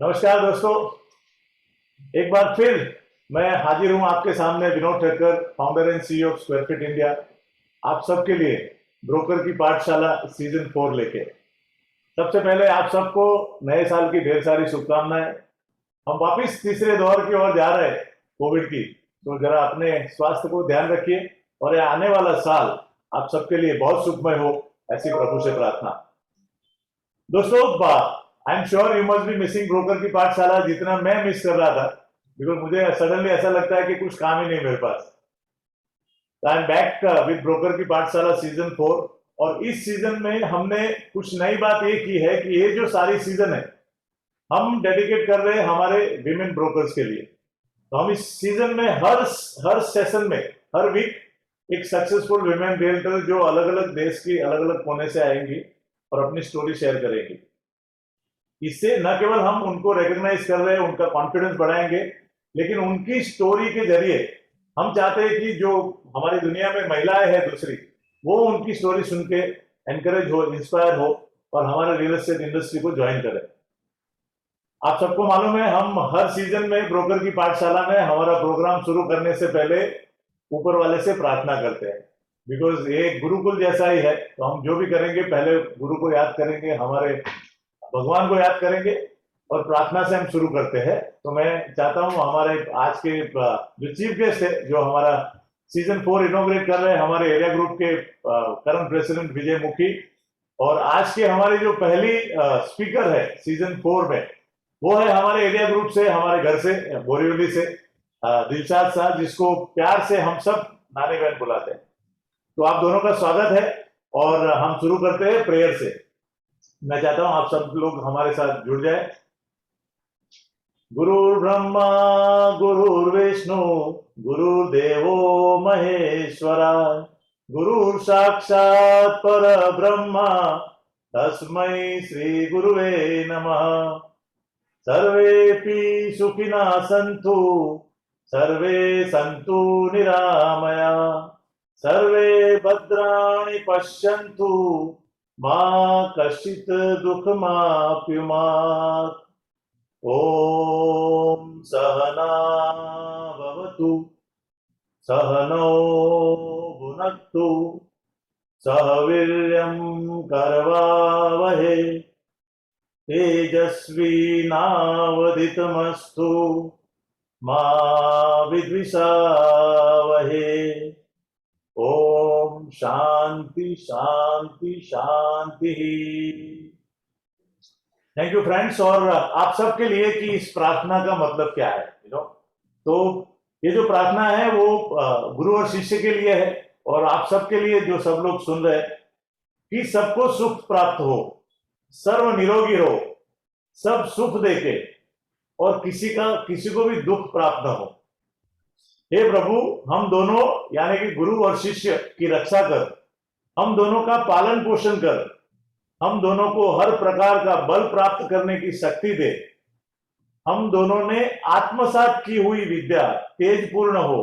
नमस्कार दोस्तों, एक बार फिर मैं हाजिर हूं आपके सामने Vinod Thakkar, founder and CEO of square feet India, आप सबके लिए ब्रोकर की पाठशाला सीजन 4 लेके। सबसे पहले आप सबको नए साल की ढेर सारी शुभकामनाएं। हम वापिस तीसरे दौर की ओर जा रहे हैं कोविड की, तो जरा अपने स्वास्थ्य को ध्यान रखिए और ये आने वाला साल आप सबके लिए बहुत सुखमय हो, ऐसी प्रभु से प्रार्थना। दोस्तों, I am sure you must be missing broker की पाठशाला जितना मैं मिस कर रहा था, बिकॉज मुझे सडनली ऐसा लगता है कि कुछ काम ही नहीं मेरे पास। I am back with broker की पाठशाला सीजन 4 और इस सीजन में हमने कुछ नई बात ये की है कि ये जो सारी सीजन है हम डेडिकेट कर रहे हैं हमारे विमेन ब्रोकर्स के लिए। तो हम इस सीजन में हर सेशन में हर वीक एक सक्सेसफुल विमेन रियल्टर जो अलग अलग देश की अलग अलग कोने से आएंगी और अपनी स्टोरी शेयर करेंगी। इससे न केवल हम उनको रिकॉग्नाइज कर रहे हैं, उनका कॉन्फिडेंस बढ़ाएंगे, लेकिन उनकी स्टोरी के जरिए हम चाहते हैं कि जो हमारी दुनिया में महिलाएं हैं दूसरी, वो उनकी स्टोरी सुन के एनकरेज हो, इंस्पायर हो और हमारे रियल एस्टेट इंडस्ट्री को ज्वाइन करें। आप सबको मालूम है, हम हर सीजन में ब्रोकर की पाठशाला में हमारा प्रोग्राम शुरू करने से पहले ऊपर वाले से प्रार्थना करते हैं, बिकॉज ये गुरुकुल जैसा ही है। तो हम जो भी करेंगे पहले गुरु को याद करेंगे, हमारे भगवान को याद करेंगे और प्रार्थना से हम शुरू करते हैं। तो मैं चाहता हूं हमारे आज के जो चीफ गेस्ट है, जो हमारा सीजन 4 इनॉग्रेट कर रहे हैं, हमारे एरिया ग्रुप के करंट प्रेसिडेंट विजय मुखी, और आज के हमारी जो पहली स्पीकर है सीजन 4 में, वो है हमारे एरिया ग्रुप से, हमारे घर से, बोरीवली से, दिलशाद साहब, जिसको प्यार से हम सब नानी बहन बुलाते हैं। तो आप दोनों का स्वागत है और हम शुरू करते हैं प्रेयर से। मैं चाहता हूं आप सब लोग हमारे साथ जुड़ जाए। गुरुर् ब्रह्मा गुरुर्विष्णु गुरुर्देवो महेश्वरा, गुरुर् साक्षात् परब्रह्मा तस्मै श्री गुरुवे नमः। सर्वेपि सुखिनः सन्तु, सर्वे सन्तु निरामया, सर्वे भद्राणि पश्यन्तु, मां कश्चित् दुःखमाप्नुयात्। ओम सहना भवतु, सहनौ भुनक्तु, सह वीर्यं करवावहै, तेजस्विनावधीतमस्तु मा विद्विषावहै। ओम शांति शांति शांति। Thank you friends. और आप सबके लिए कि इस प्रार्थना का मतलब क्या है, तो ये जो प्रार्थना है वो गुरु और शिष्य के लिए है और आप सबके लिए जो सब लोग सुन रहे हैं, कि सबको सुख प्राप्त हो, सर्व निरोगी रहो, सब सुख देके और किसी को भी दुख प्राप्त न हो। हे प्रभु, हम दोनों यानी कि गुरु और शिष्य की रक्षा कर, हम दोनों का पालन पोषण कर, हम दोनों को हर प्रकार का बल प्राप्त करने की शक्ति दे। हम दोनों ने आत्मसात की हुई विद्या तेजपूर्ण हो,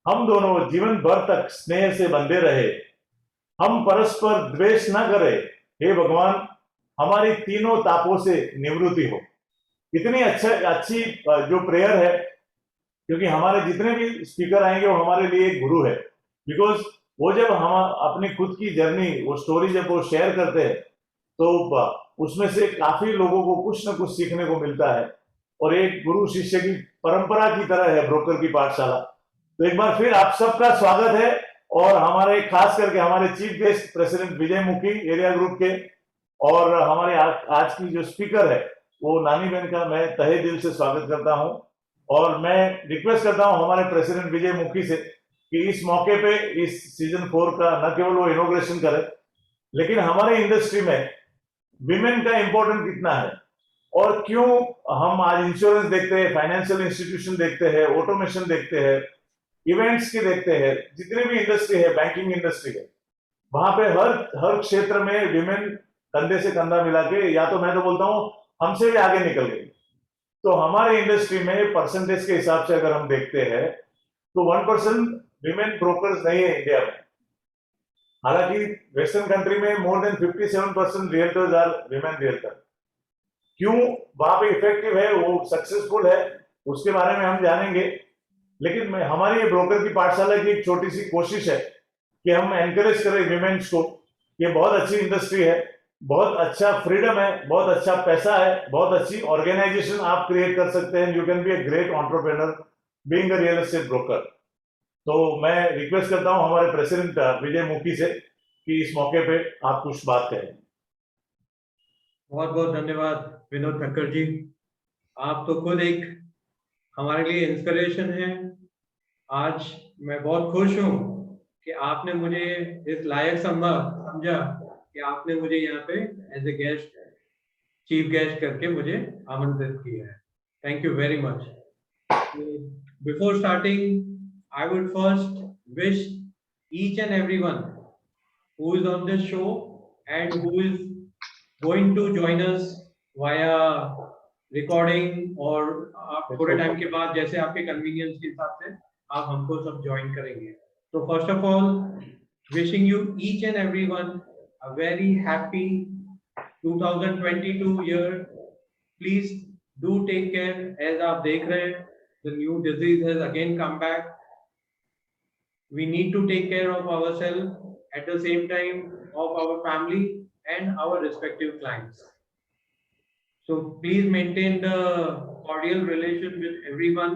हम दोनों जीवन भर तक स्नेह से बंधे रहे, हम परस्पर द्वेष न करें। हे भगवान, हमारी तीनों तापों से निवृत्ति हो। इतनी अच्छी जो प्रेयर है, क्योंकि हमारे जितने भी स्पीकर आएंगे वो हमारे लिए एक गुरु है, बिकॉज वो जब हम अपनी खुद की जर्नी, वो स्टोरी जब वो शेयर करते हैं, तो उसमें से काफी लोगों को कुछ न कुछ सीखने को मिलता है और एक गुरु शिष्य की परंपरा की तरह है ब्रोकर की पाठशाला। तो एक बार फिर आप सबका स्वागत है और हमारे खास करके हमारे चीफ गेस्ट प्रेसिडेंट विजय मुखी एरिया ग्रुप के, और हमारे आज की जो स्पीकर है वो नानी बहन का मैं तहे दिल से स्वागत करता हूं। और मैं रिक्वेस्ट करता हूं हमारे प्रेसिडेंट विजय मुखी से कि इस मौके पे इस सीजन 4 का न केवल वो इनॉग्रेशन करे, लेकिन हमारे इंडस्ट्री में विमेन का इंपॉर्टेंट कितना है और क्यों हम आज इंश्योरेंस देखते हैं, फाइनेंशियल इंस्टीट्यूशन देखते हैं, ऑटोमेशन देखते हैं, इवेंट्स की देखते हैं, जितनी भी इंडस्ट्री है, बैंकिंग इंडस्ट्री है, वहां पे हर क्षेत्र में विमेन कंधे से कंधा मिला के, या तो मैं तो बोलता हूं हमसे भी आगे निकल गई। तो हमारे इंडस्ट्री में परसेंटेज के हिसाब से अगर हम देखते हैं तो 1% विमेन ब्रोकर्स नहीं है इंडिया में। हालांकि वेस्टर्न कंट्री में more than 57% realtors are women realtor. क्यों वहां पे इफेक्टिव है, वो सक्सेसफुल है, उसके बारे में हम जानेंगे। लेकिन हमारी ये ब्रोकर की पाठशाला की एक छोटी सी कोशिश है कि हम एनकरेज करें विमेन्स को। ये बहुत अच्छी इंडस्ट्री है, बहुत अच्छा फ्रीडम है, बहुत अच्छा पैसा है, बहुत अच्छी ऑर्गेनाइजेशन आप क्रिएट कर सकते हैं। You can be a great entrepreneur being a real estate broker. तो मैं रिक्वेस्ट करता हूं हमारे प्रेसिडेंट विजय मुखी से कि इस मौके पे आप कुछ बात करें। बहुत बहुत धन्यवाद विनोद ठक्कर जी। आप तो खुद एक हमारे लिए इंस्पिरेशन है। आज मैं बहुत खुश हूँ कि आपने मुझे इस लायक समझा कि आपने मुझे यहाँ पे as a guest, chief guest करके मुझे आमंत्रित किया है। Thank you very much. Before starting, I would first wish each and everyone who is on this show and who is going to join us via recording और आप थोड़े time के बाद जैसे आपके कन्वीनियंस के हिसाब से आप हमको सब ज्वाइन करेंगे। तो first of all wishing you each and everyone a very happy 2022 year. Please do take care। as आप देख रहे हैं the new disease has again come back। we need to take care of ourselves at the same time of our family and our respective clients। so please maintain the cordial relation with everyone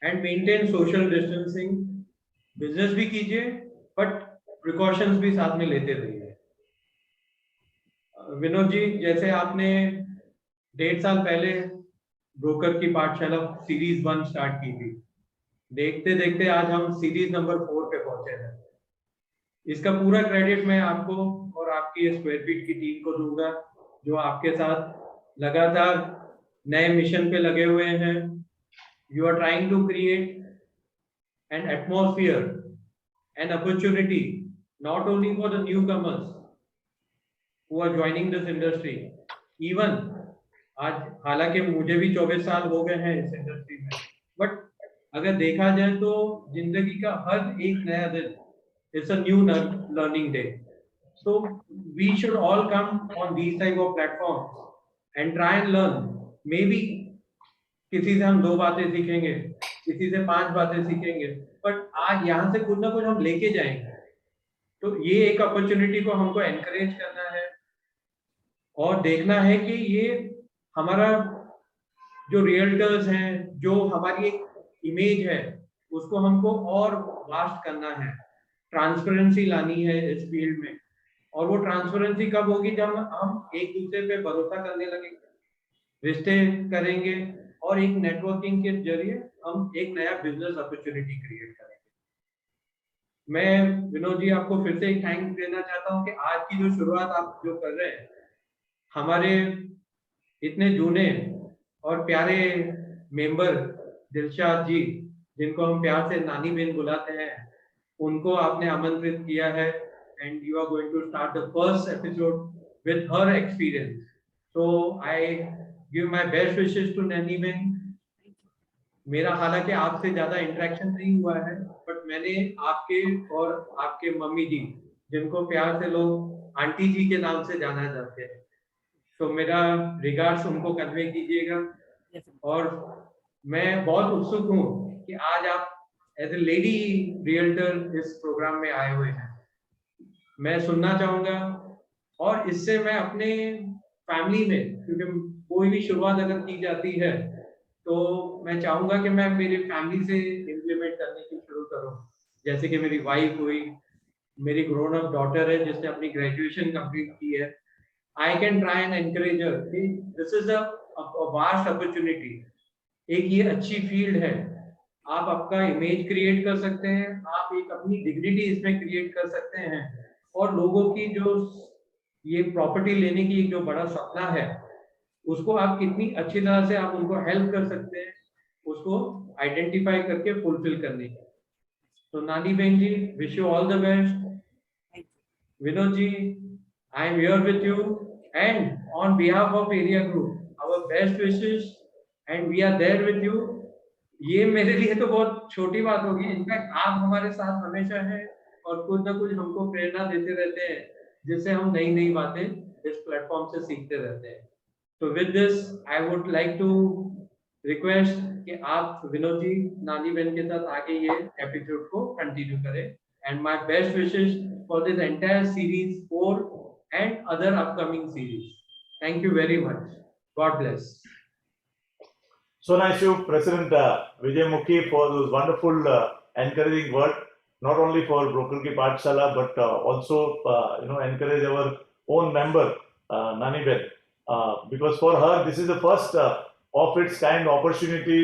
and maintain social distancing। business भी कीजिए but precautions भी साथ में लेते रहिए। विनोद जी, जैसे आपने 1.5 साल पहले ब्रोकर की पाठशाला सीरीज 1 स्टार्ट की थी, देखते देखते आज हम सीरीज नंबर 4 पे पहुंचे हैं। इसका पूरा क्रेडिट मैं आपको और आपकी स्क्वायर फीट की टीम को दूंगा, जो आपके साथ लगातार नए मिशन पे लगे हुए हैं। You are trying to create an atmosphere, an opportunity not only for the newcomers who are joining this industry। even आज हालांकि मुझे भी 24 साल हो गए हैं इस इंडस्ट्री में, बट अगर देखा जाए तो जिंदगी का हर एक नया दिन it's a new learning day. so we should all come on these type of platforms and try and learn। maybe किसी से हम 2 बातें सीखेंगे, किसी से 5 बातें सीखेंगे, बट आज यहाँ से कुछ ना कुछ हम लेके जाएंगे। तो ये एक अपॉर्चुनिटी को हमको एनकरेज करना है और देखना है कि ये हमारा जो रियल्टर्स हैं, जो हमारी एक इमेज है, उसको हमको और वास्ट करना है। ट्रांसपेरेंसी लानी है इस फील्ड में, और वो ट्रांसपेरेंसी कब होगी? जब हम एक दूसरे पे भरोसा करने लगेंगे, रिश्ते करेंगे और एक नेटवर्किंग के जरिए हम एक नया बिजनेस अपॉर्चुनिटी क्रिएट करेंगे। मैं विनोद जी आपको फिर से एक थैंक्स देना चाहता हूँ कि आज की जो शुरुआत आप जो कर रहे हैं, हमारे इतने जूने और प्यारे मेंबर दिलशाद जी, जिनको हम प्यार से नानी बहन बुलाते हैं, उनको आपने आमंत्रित किया है and you are going to start the first episode with her experience. So I give my best wishes to नानी बहन। मेरा हालांकि आपसे ज्यादा इंटरेक्शन नहीं हुआ है, बट मैंने आपके और आपके मम्मी जी, जिनको प्यार से लोग आंटी जी के नाम से जाना जाते हैं, तो मेरा रिगार्ड्स उनको कन्वे कीजिएगा। और मैं बहुत उत्सुक हूँ कि आज आप एज ए लेडी रियल्टर इस प्रोग्राम में आए हुए हैं। मैं सुनना चाहूंगा और इससे मैं अपने फैमिली में, क्योंकि कोई भी शुरुआत अगर की जाती है तो मैं चाहूंगा कि मैं मेरी फैमिली से इम्प्लीमेंट करने की शुरू करूं। जैसे कि मेरी वाइफ हुई, मेरी ग्रोन अप डॉटर है जिसने अपनी ग्रेजुएशन कंप्लीट की है। I can try and encourage her। This is a vast opportunity। एक ये अच्छी फील्ड है, आप आपका इमेज क्रिएट कर सकते हैं, आप एक अपनी डिग्निटी इसमें क्रिएट कर सकते हैं, और लोगों की जो ये प्रॉपर्टी लेने की जो बड़ा सपना है, उसको आप कितनी अच्छी तरह से आप उनको हेल्प कर सकते हैं उसको आइडेंटिफाई करके फुलफिल करने की। तो नानी बहन जी, wish you all the best. Vinod ji, I am here with you and on behalf of Area Group, our best wishes and we are there with you। ये मेरे लिए तो बहुत छोटी बात होगी, इनफैक्ट आप हमारे साथ हमेशा हैं और कुछ ना कुछ हमको प्रेरणा देते रहते हैं, जिससे हम नई नई बातें इस प्लेटफॉर्म से सीखते रहते हैं। तो with this I would like to request कि आप विनोद जी नानी बहन के साथ आगे ये एपिसोड को कंटिन्यू करें and my best wishes for this entire series 4 and other upcoming series. Thank you very much. God bless. So nice you, President Vijay Mukhi, for those wonderful encouraging words, not only for Broker Ki Pathshala, but also encourage our own member Nani Ben, because for her this is the first of its kind opportunity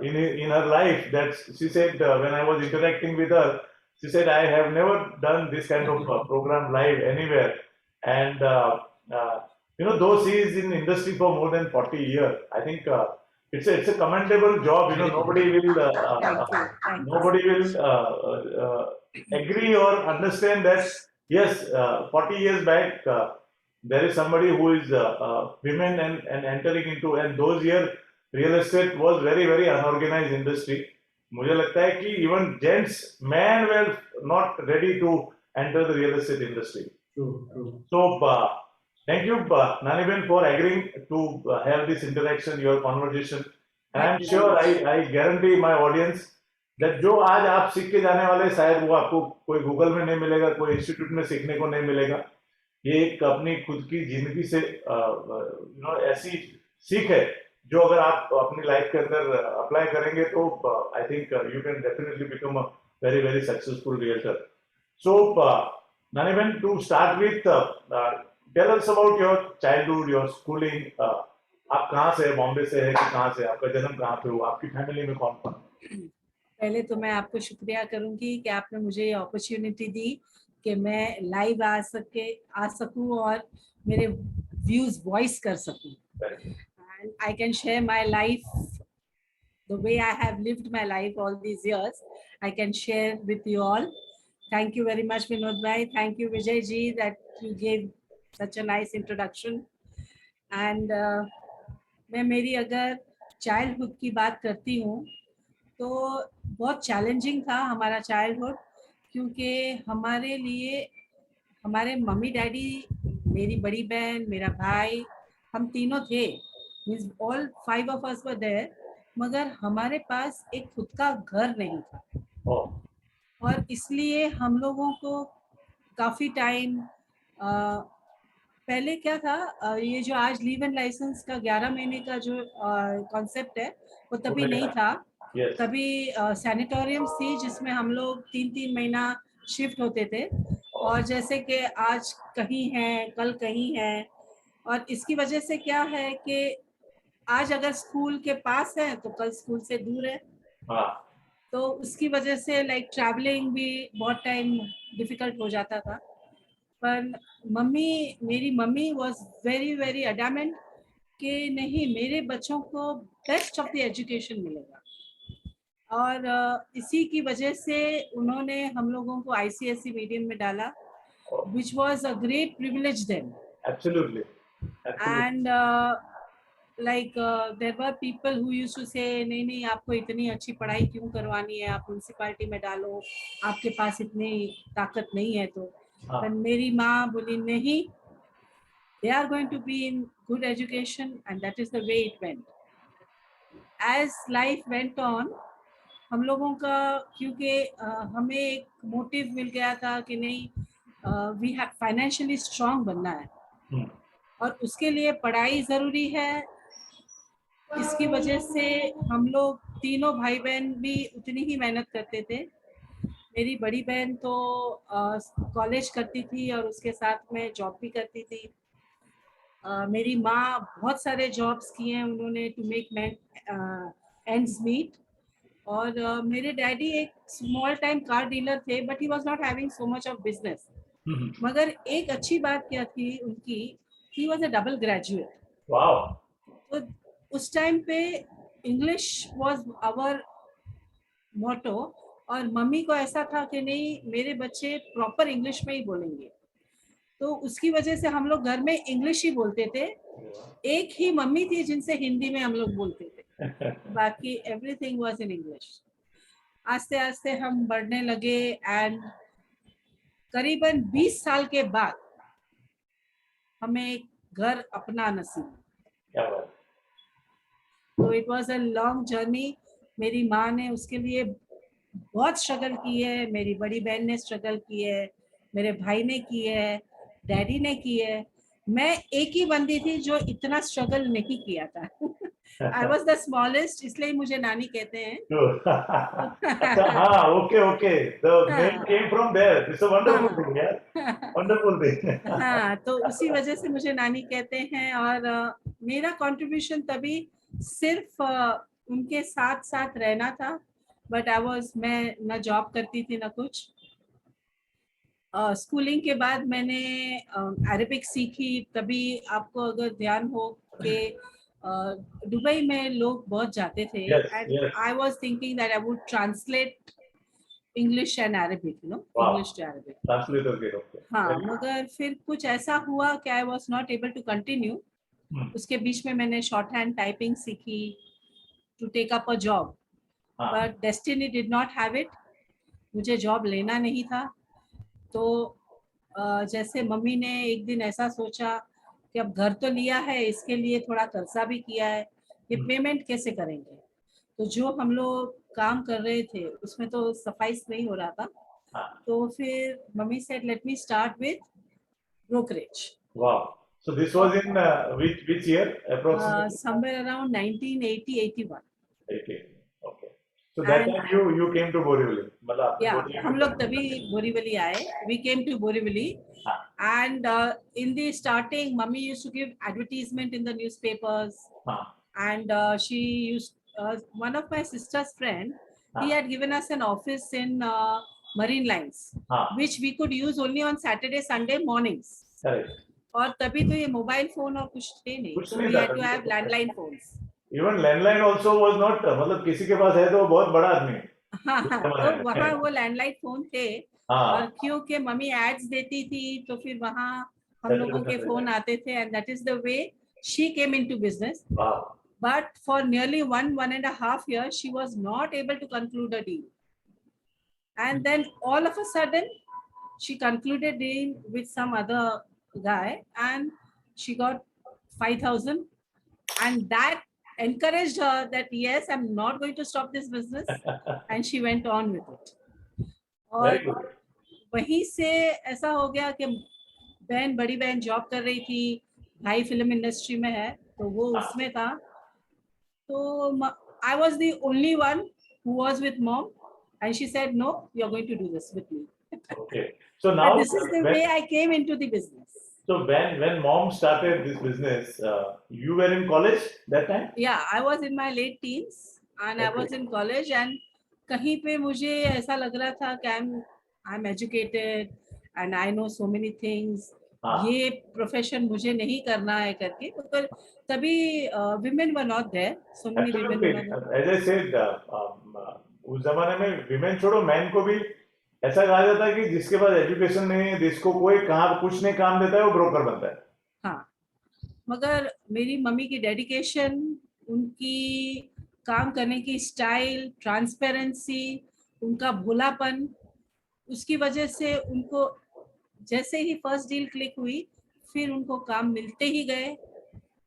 in her life. That she said when I was interacting with her, she said I have never done this kind of program live anywhere, and though she is in industry for more than 40 years, I think. It's a commendable job. Nobody will nobody will agree or understand that yes, 40 years back there is somebody who is women and entering into, and those years real estate was very very unorganized industry. मुझे लगता है कि even gents men were not ready to enter the real estate industry. True. So thank you, Nani Ben, for agreeing to have this interaction, your conversation. And I'm sure, I guarantee my audience that जो आज आप सीख के जाने वाले शायद वो आपको कोई गूगल में नहीं मिलेगा, कोई इंस्टीट्यूट में सीखने को नहीं मिलेगा. ये एक अपनी खुद की जिंदगी से ऐसी सीख है जो अगर आप अपनी लाइफ के अंदर अप्लाई करेंगे तो I think you can definitely become a very very successful realtor. So Nani Ben, to start with, tell us about your childhood, your schooling. आप कहाँ से, बॉम्बे से है कि कहाँ से, आपका जन्म कहाँ पे हुआ, आपकी फैमिली में कौन कौन? पहले तो मैं आपको शुक्रिया करूंगी कि आपने मुझे ये अपॉर्चुनिटी दी कि मैं लाइव आ सकूं और मेरे व्यूज वॉइस कर सकूं. And I can share my life the way I have lived my life all these years. I can share with you all. Thank you very much, Vinod bhai. Thank you, Vijay ji, that you gave such a nice introduction. And मैं मेरी अगर childhood की बात करती हूँ तो बहुत challenging था हमारा चाइल्डहुड, क्योंकि हमारे लिए हमारे मम्मी डैडी, मेरी बड़ी बहन, मेरा भाई, हम तीनों थे. Means all 5 of us were there. मगर हमारे पास एक खुद का घर नहीं था. और इसलिए हम लोगों को काफ़ी टाइम पहले क्या था, ये जो आज लीव एंड लाइसेंस का 11 महीने का जो कॉन्सेप्ट है वो तभी नहीं था. तभी सैनिटोरियम्स थी जिसमें हम लोग 3-3 महीना शिफ्ट होते थे, और जैसे कि आज कहीं हैं कल कहीं हैं. और इसकी वजह से क्या है कि आज अगर स्कूल के पास है तो कल स्कूल से दूर है. तो उसकी वजह से लाइक ट्रैवलिंग भी बहुत टाइम डिफिकल्ट हो जाता था. पर मेरी mummy was very very adamant कि नहीं, मेरे बच्चों को बेस्ट ऑफ द एजुकेशन मिलेगा. और इसी की वजह से उन्होंने हम लोगों को ICSE मीडियम में डाला, which was a great privilege then. Absolutely. And there were people who used to say नहीं आपको इतनी अच्छी पढ़ाई क्यों करवानी है, आप म्यूनसिपालिटी में डालो, आपके पास इतनी ताकत नहीं है. तो पर मेरी माँ बोली नहीं, they are going to be in good education, and that is the way it went. As life went on, हम लोगों का क्योंकि हमें एक मोटिव मिल गया था कि नहीं, वी हैव फाइनेंशियली स्ट्रांग बनना है और उसके लिए पढ़ाई ज़रूरी है. इसकी वजह से हम लोग तीनों भाई बहन भी उतनी ही मेहनत करते थे. मेरी बड़ी बहन तो कॉलेज करती थी और उसके साथ में जॉब भी करती थी. मेरी माँ बहुत सारे जॉब्स किए हैं उन्होंने टू मेक एंड्स मीट. और मेरे डैडी एक स्मॉल टाइम कार डीलर थे, but he was not having so much of business. मगर एक अच्छी बात क्या थी उनकी, he was a double graduate. Wow. तो उस टाइम पे इंग्लिश वाज आवर मोटो, और मम्मी को ऐसा था कि नहीं, मेरे बच्चे प्रॉपर इंग्लिश में ही बोलेंगे. तो उसकी वजह से हम लोग घर में इंग्लिश ही बोलते थे. एक ही मम्मी थी जिनसे हिंदी में हम लोग बोलते थे, बाकी एवरीथिंग वाज इन इंग्लिश. आस्ते आस्ते हम बढ़ने लगे एंड करीबन 20 साल के बाद हमें एक घर अपना नसीब. क्या बात। तो it was a long journey. मेरी माँ ने उसके लिए बहुत स्ट्रगल की है, मेरी बड़ी बहन ने स्ट्रगल की है, मेरे भाई ने की है, डैडी ने की है। मैं एक ही बंदी थी जो इतना स्ट्रगल नहीं किया था। आई वॉज द स्मॉलेस्ट, इसलिए मुझे नानी कहते हैं। अच्छा, हाँ, ओके ओके, द नेम हाँ came from there, it's a wonderful thing यार, हाँ। Wonderful thing. हाँ, तो उसी वजह से मुझे नानी कहते हैं। और मेरा कंट्रीब्यूशन तभी सिर्फ उनके साथ साथ रहना था। बट मैं ना जॉब करती थी ना कुछ। स्कूलिंग के बाद मैंने अरेबिक सीखी। तभी आपको अगर ध्यान हो कि दुबई में लोग बहुत जाते थे, yes and yes, I was thinking that I would translate English and Arabic, वाह, इंग्लिश टू अरेबिक। ट्रांसलेटर के रूप में, हाँ, वेरी गुड। मगर फिर कुछ ऐसा हुआ कि I was not able to continue. उसके बीच में मैंने शॉर्ट हैंड टाइपिंग सीखी to take up a job, हाँ, but destiny did not have it. मुझे जॉब लेना नहीं था। तो जैसे मम्मी ने एक दिन ऐसा सोचा कि अब घर तो लिया है, इसके लिए थोड़ा कर्जा भी किया है, ये पेमेंट कैसे करेंगे। तो जो हम लोग काम कर रहे थे उसमें तो सफाइस नहीं हो रहा था। हाँ, तो फिर mummy said let me start with brokerage. वाह। So this was in which year approximately? Somewhere around 1980-81। 18. Okay. So that and time you came to Borivali, मतलब आपने या बोरिवली हम में लोग join तभी किया। बोरीवली आए। We came to Borivali. हाँ, And in the starting, mummy used to give advertisement in the newspapers, हाँ, and she used one of my sister's friend. He हाँ, had given us an office in Marine Lines, हाँ, which we could use only on Saturday, Sunday mornings. Correct. और तभी तो ये mobile phone और कुछ थे नहीं, कुछ so नहीं we था had to तभी have तो। landline phones. Even landline also was not, मतलब किसी के पास है तो वो बहुत बड़ा आदमी है हाँ उस हाँ, जमाने तो वहाँ में। वो लैंडलाइन फोन थे। और हाँ, क्योंकि मम्मी एड्स देती थी तो फिर वहाँ हम सैटरडे लोगों के संडे फोन का। आते थे, and that is the way she came into business. वाह, But for nearly one and a half years, she was not able to conclude a deal. And then all of a sudden, she concluded a deal with some other guy, and she got 5,000. And that encouraged her that yes, I'm not going to stop this business. And she went on with it. Very और good. वहीं से ऐसा हो गया कि बड़ी बहन job कर रही थी, भाई फिल्म इंडस्ट्री में है तो वो उसमें था। So I was the only one who was with mom, and she said, "No, you're going to do this with me." Okay, so And now this is the way I came into the business. so when mom started this business, you were in college that time? Yeah, I was in my late teens, and I was Okay. in college, and कहीं पे मुझे ऐसा लग रहा था कि I'm educated and I know so many things. हाँ, ये प्रोफेशन मुझे नहीं करना है करके, मगर तभी women were not there. So many women absolutely, were not there. As I said, उस जमाने में विमेन छोड़ो, मैन को भी ऐसा कहा जाता है कि जिसके पास एजुकेशन नहीं है, जिसको कोई कहाँ कुछ नहीं काम देता है, वो ब्रोकर बनता है। हाँ, मगर मेरी मम्मी की डेडिकेशन, उनकी काम करने की स्टाइल, ट्रांसपेरेंसी, उनका भोलापन, उसकी वजह से उनको जैसे ही फर्स्ट डील क्लिक हुई, फिर उनको काम मिलते ही गए।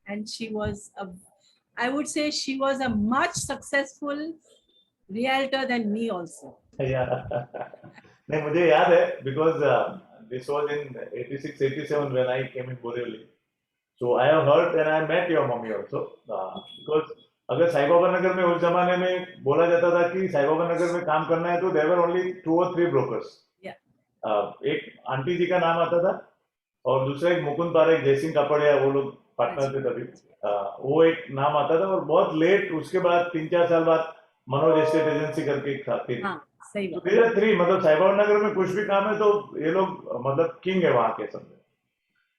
And she was I would say she was a much successful realtor than me also. नहीं, मुझे याद है because this was in 86 87 when I came in Borivali, so I have heard and I met your mummy also, because अगर साई बाबा नगर में उस जमाने में बोला जाता था कि साई बाबा नगर में काम करना है तो there were only 2 or 3 brokers. एक आंटी जी का नाम आता था और दूसरा एक मुकुंद पारेख, जयसिंह कापड़िया, वो लोग पार्टनर थे तभी। वो एक नाम आता था, और बहुत लेट उसके बाद 3-4 साल बाद मनोज एस्टेट एजेंसी करके एक थी। हाँ, सही तो बात। these are 3, मतलब साईबाबा नगर में कुछ भी काम है तो ये लोग मतलब किंग है वहां के समझे।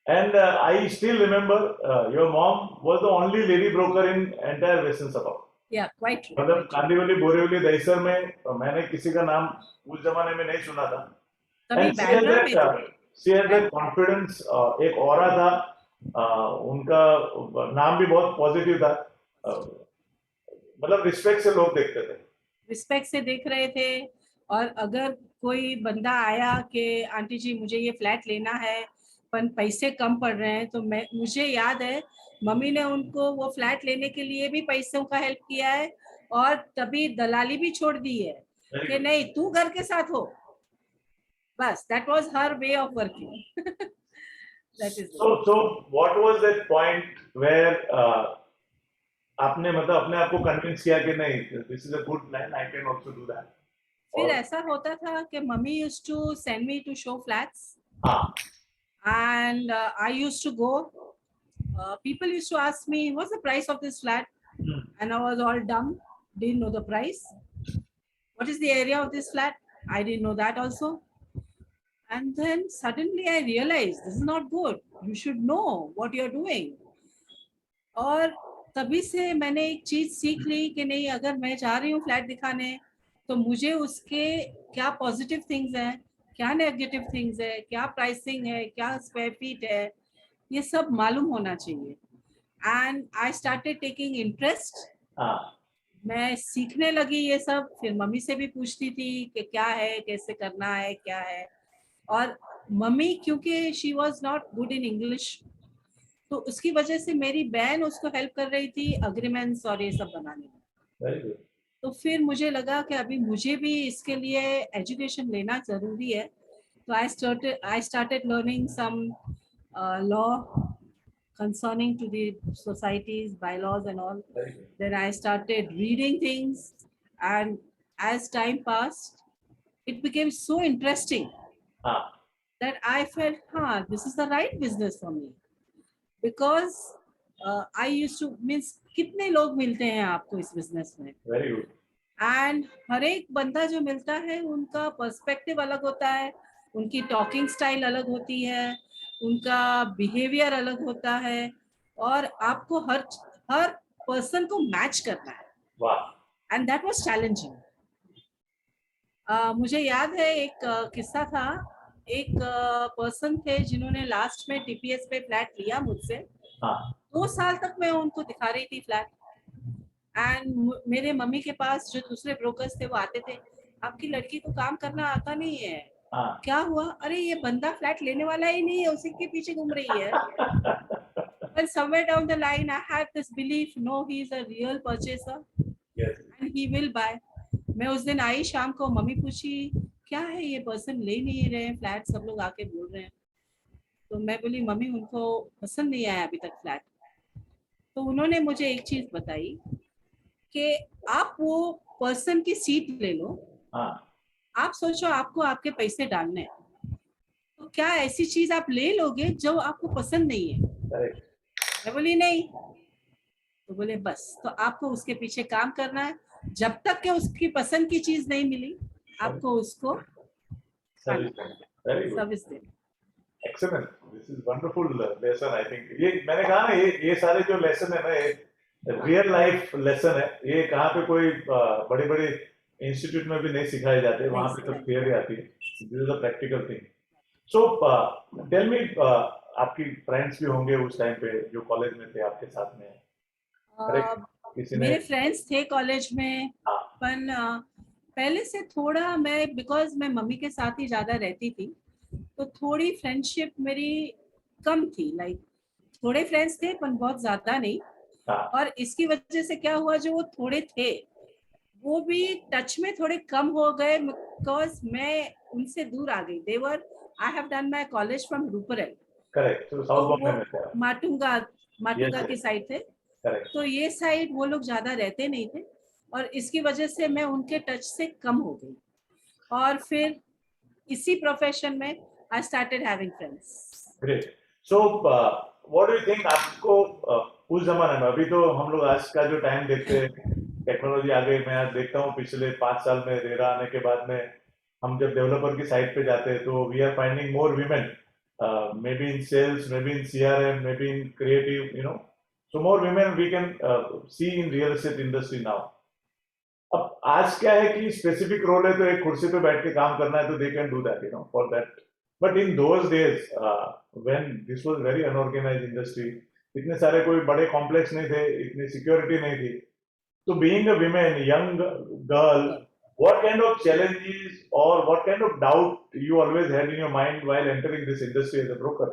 And I still remember your mom was the only lady broker in entire western suburb. Yeah quite true. मतलब कांदिवली, बोरीवली, दहिसर में मैंने किसी का नाम उस जमाने में नहीं सुना था। तभी एंड बैंड्रा में थे। she had that confidence, एक ऑरा था, उनका नाम भी बहुत पॉजिटिव था, मतलब रिस्पेक्ट से लोग देखते थे। रिस्पेक्ट से देख रहे थे। और अगर कोई बंदा आया कि आंटी जी मुझे ये फ्लैट लेना है, पर पैसे कम पड़ रहे हैं, तो मुझे याद है मम्मी ने उनको वो फ्लैट लेने के लिए भी पैसों का हेल्प किया है, और तभी दलाली भी छोड़ दी है कि नहीं तू घर के साथ हो, बस that was her way of working. That is it. So what was that point where आपने मतलब अपने आप को कन्विंस किया कि नहीं this is a good plan, I can also do that? फिर ऐसा होता था कि mummy used to send me to show flats, हाँ, and I used to go. People used to ask me, what's the price of this flat? And I was all dumb, didn't know the price. What is the area of this flat? I didn't know that also. And then suddenly I realized this is not good. You should know what you're doing. और तभी से मैंने एक चीज सीख ली कि नहीं, अगर मैं जा रही हूँ फ्लैट दिखाने तो मुझे उसके क्या पॉजिटिव थिंग्स हैं, क्या नेगेटिव थिंग्स है, क्या प्राइसिंग है, क्या स्क्वायर फीट है, ये सब मालूम होना चाहिए. And I started taking interest. हाँ, मैं सीखने लगी ये सब. फिर मम्मी से भी पूछती थी कि क्या है, कैसे करना है, क्या है. और मम्मी क्योंकि she was not good in English, तो उसकी वजह से मेरी बहन उसको हेल्प कर रही थी अग्रीमेंट्स और ये सब बनाने में. Very good. तो फिर मुझे लगा कि अभी मुझे भी इसके लिए एजुकेशन लेना जरूरी है. तो I started learning some law concerning to the societies, bylaws and all. Very good. Then I started reading things, and as time passed, it became so interesting हाँ, that I felt, this is the right business for me. Because I used to, means कितने लोग मिलते हैं आपको इस business में. Very good. And हर एक बंदा जो मिलता है उनका पर्सपेक्टिव अलग होता है, उनकी टॉकिंग स्टाइल अलग होती है, उनका बिहेवियर अलग होता है, और आपको हर पर्सन को मैच करना है. वाह. And that was challenging. मुझे याद है एक किस्सा था. एक पर्सन थे जिन्होंने लास्ट में टीपीएस पे फ्लैट लिया मुझसे. हाँ, 2 साल तक मैं उनको दिखा रही थी फ्लैट. एंड मेरे मम्मी के पास जो दूसरे ब्रोकर्स थे वो आते थे, आपकी लड़की को काम करना आता नहीं है, हाँ. क्या हुआ? अरे ये बंदा फ्लैट लेने वाला ही नहीं है, उसी के पीछे घूम रही है. But somewhere down the line I had this belief, no, he is a real purchaser Yes. and he will buy. मैं उस दिन आई शाम को, मम्मी पूछी क्या है ये पर्सन ले नहीं रहे फ्लैट, सब लोग आके बोल रहे हैं. तो मैं बोली मम्मी उनको पसंद नहीं आया अभी तक फ्लैट. तो उन्होंने मुझे एक चीज बताई कि आप वो पर्सन की सीट ले लो, हाँ, आप सोचो आपको आपके पैसे डालने हैं, तो क्या ऐसी चीज आप ले लोगे जो आपको पसंद नहीं है? करेक्ट. मैं बोली नहीं. तो बोले बस, तो आपको उसके पीछे काम करना है, जब तक कि उसकी पसंद की चीज नहीं मिली आपको उसको वेरी गुड. सर्विस देना. Excellent. This is wonderful lesson. I think ये मैंने कहा ना, ये सारे जो लेसन है ना, ये रियल लाइफ लेसन है. ये कहाँ पे कोई बड़े बड़े इंस्टीट्यूट में भी नहीं सिखाए जाते, वहां पे तो थियरी आती है. This is a practical thing. So tell me, आपकी फ्रेंड्स भी होंगे उस टाइम पे जो कॉलेज में थे आपके साथ में, करेक्ट? किसी ने मेरे फ्रेंड्स थे कॉलेज में, हाँ, पर पहले से थोड़ा मैं, बिकॉज मैं मम्मी के साथ ही ज्यादा रहती थी, तो थोड़ी फ्रेंडशिप मेरी कम थी. लाइक थोड़े फ्रेंड्स थे पर बहुत ज्यादा नहीं. हाँ, और इसकी वजह से क्या हुआ, जो वो थोड़े थे वो भी टच में थोड़े कम हो गए, बिकॉज मैं उनसे दूर आ गई. देवर I have done my college from Ruparel, correct. तो तो साउथ वो बॉम्बे में थे. माटुंगा Yes, की साइड थे, करेक्ट. तो ये साइड वो लोग ज्यादा रहते नहीं थे, और इसकी वजह से मैं उनके टच से कम हो गई. और फिर इसी प्रोफेशन में I started having friends. Great. So what do you think, आपको उस जमाने में, अभी तो हम लोग आज का जो टाइम देखते हैं, टेक्नोलॉजी आ गई. मैं आज देखता हूँ पिछले 5 साल में रेरा आने के बाद में हम जब डेवलपर की साइड पे जाते हैं तो we are finding more women, maybe in sales, maybe in CRM, maybe in creative, you know. So more women we can see in real estate industry now. अब आज क्या है कि specific role है, तो एक कुर्सी पे बैठ के काम करना है तो they can do that, you know, for that. But in those days when this was very unorganised industry, इतने सारे कोई बड़े कॉम्प्लेक्स नहीं थे, इतनी सिक्योरिटी नहीं थी. तो being a women, young girl, what kind of challenges or what kind of doubt you always had in your mind while entering this industry as a broker?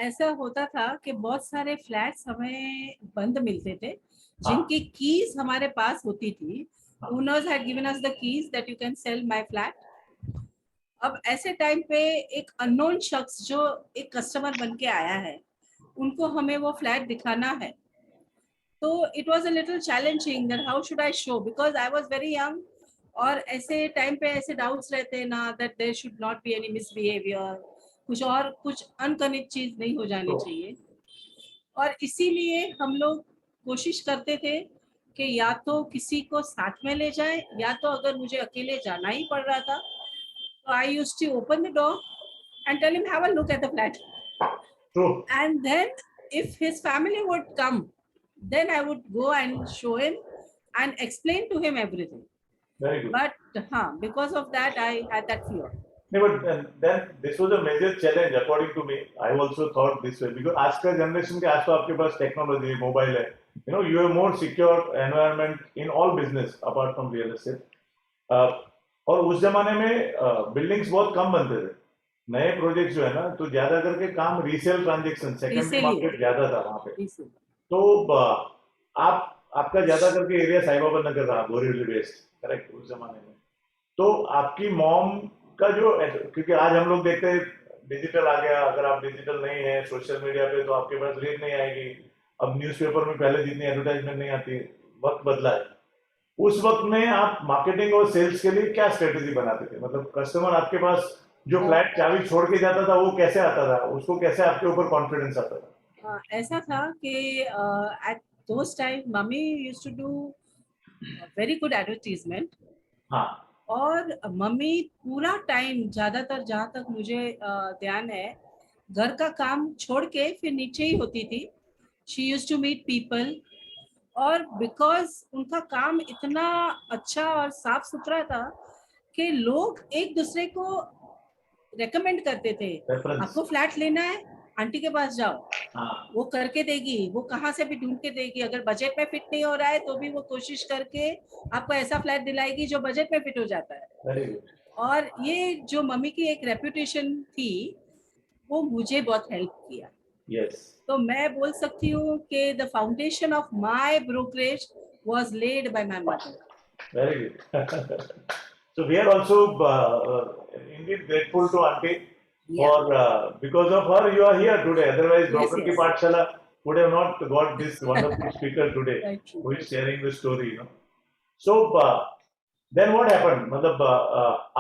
ऐसा होता था कि बहुत सारे फ्लैट्स हमें बंद मिलते थे जिनकी कीज हमारे पास होती थी. Owners had given us the keys that you can sell my flat. अब ऐसे टाइम पे एक अननोन शख्स जो एक कस्टमर बन के आया है, उनको हमें वो फ्लैट दिखाना है. तो it was a little challenging that how should I show, because I was very young. और ऐसे टाइम पे ऐसे डाउट्स रहते हैं ना that there should not be any misbehaviour, कुछ अनकनेक्ट चीज नहीं हो जानी तो चाहिए. और इसीलिए हम लोग कोशिश करते थे कि या तो किसी को साथ में ले जाएं, या तो अगर मुझे अकेले जाना ही पड़ रहा था तो I used to open the door and tell him have a look at the flat, true. and then if his family would come, then I would go and show him and explain to him everything. Very good. But because of that I had that fear. नहीं, but then this was a major challenge according to me. I also thought this way because आज का generation के आज तो आपके पास technology mobile है. You have more secure environment in all business apart from real estate. और उस जमाने में बिल्डिंग्स बहुत कम बनते थे. नए प्रोजेक्ट जो है ना, तो ज्यादा करके काम resale transaction, secondary Resale market ज्यादा था वहाँ पे. Resale. तो आपका ज्यादा करके एरिया साईबाबा नगर रहा, बोरीवली वेस्ट, करेक्ट, उस जमाने में. तो आपकी मॉम का जो, क्योंकि आज हम लोग देखते हैं डिजिटल आ गया, अगर आप डिजिटल नहीं है सोशल मीडिया पे तो आपके पास रीच नहीं आएगी. अब न्यूज़पेपर में पहले जितनी एडवर्टाइजमेंट नहीं आती, वक्त बदला है. उस वक्त में आप मार्केटिंग और सेल्स के लिए क्या स्ट्रेटेजी बनाते थे? मतलब कस्टमर आपके पास जो फ्लैट चाबी छोड़ के जाता था वो कैसे आता था, उसको कैसे आपके ऊपर कॉन्फिडेंस आता था? ऐसा था कि at those time mummy used to do very good advertisement. हाँ. और मम्मी पूरा टाइम, ज्यादातर जहाँ तक मुझे ध्यान है, घर का काम छोड़ के फिर नीचे ही होती थी. She used to meet people. और बिकॉज उनका काम इतना अच्छा और साफ सुथरा था कि लोग एक दूसरे को रेकमेंड करते थे. Reference. आपको फ्लैट लेना है, आंटी के पास जाओ, हाँ. वो करके देगी, वो कहाँ से भी ढूंढ के देगी. अगर बजट में फिट नहीं हो रहा है तो भी वो कोशिश करके आपको ऐसा फ्लैट दिलाएगी जो बजट में फिट हो जाता है. Very good. और ये जो मम्मी की एक रेपुटेशन थी, वो मुझे बहुत हेल्प किया. यस. तो मैं बोल सकती हूँ कि the foundation of my brokerage was led by my mother. Very good. So we are also indeed grateful to Auntie for because of her you are here today. Otherwise, Broker Ki Pathshala would have not got this wonderful speaker today who is sharing the story. So then what happened? मतलब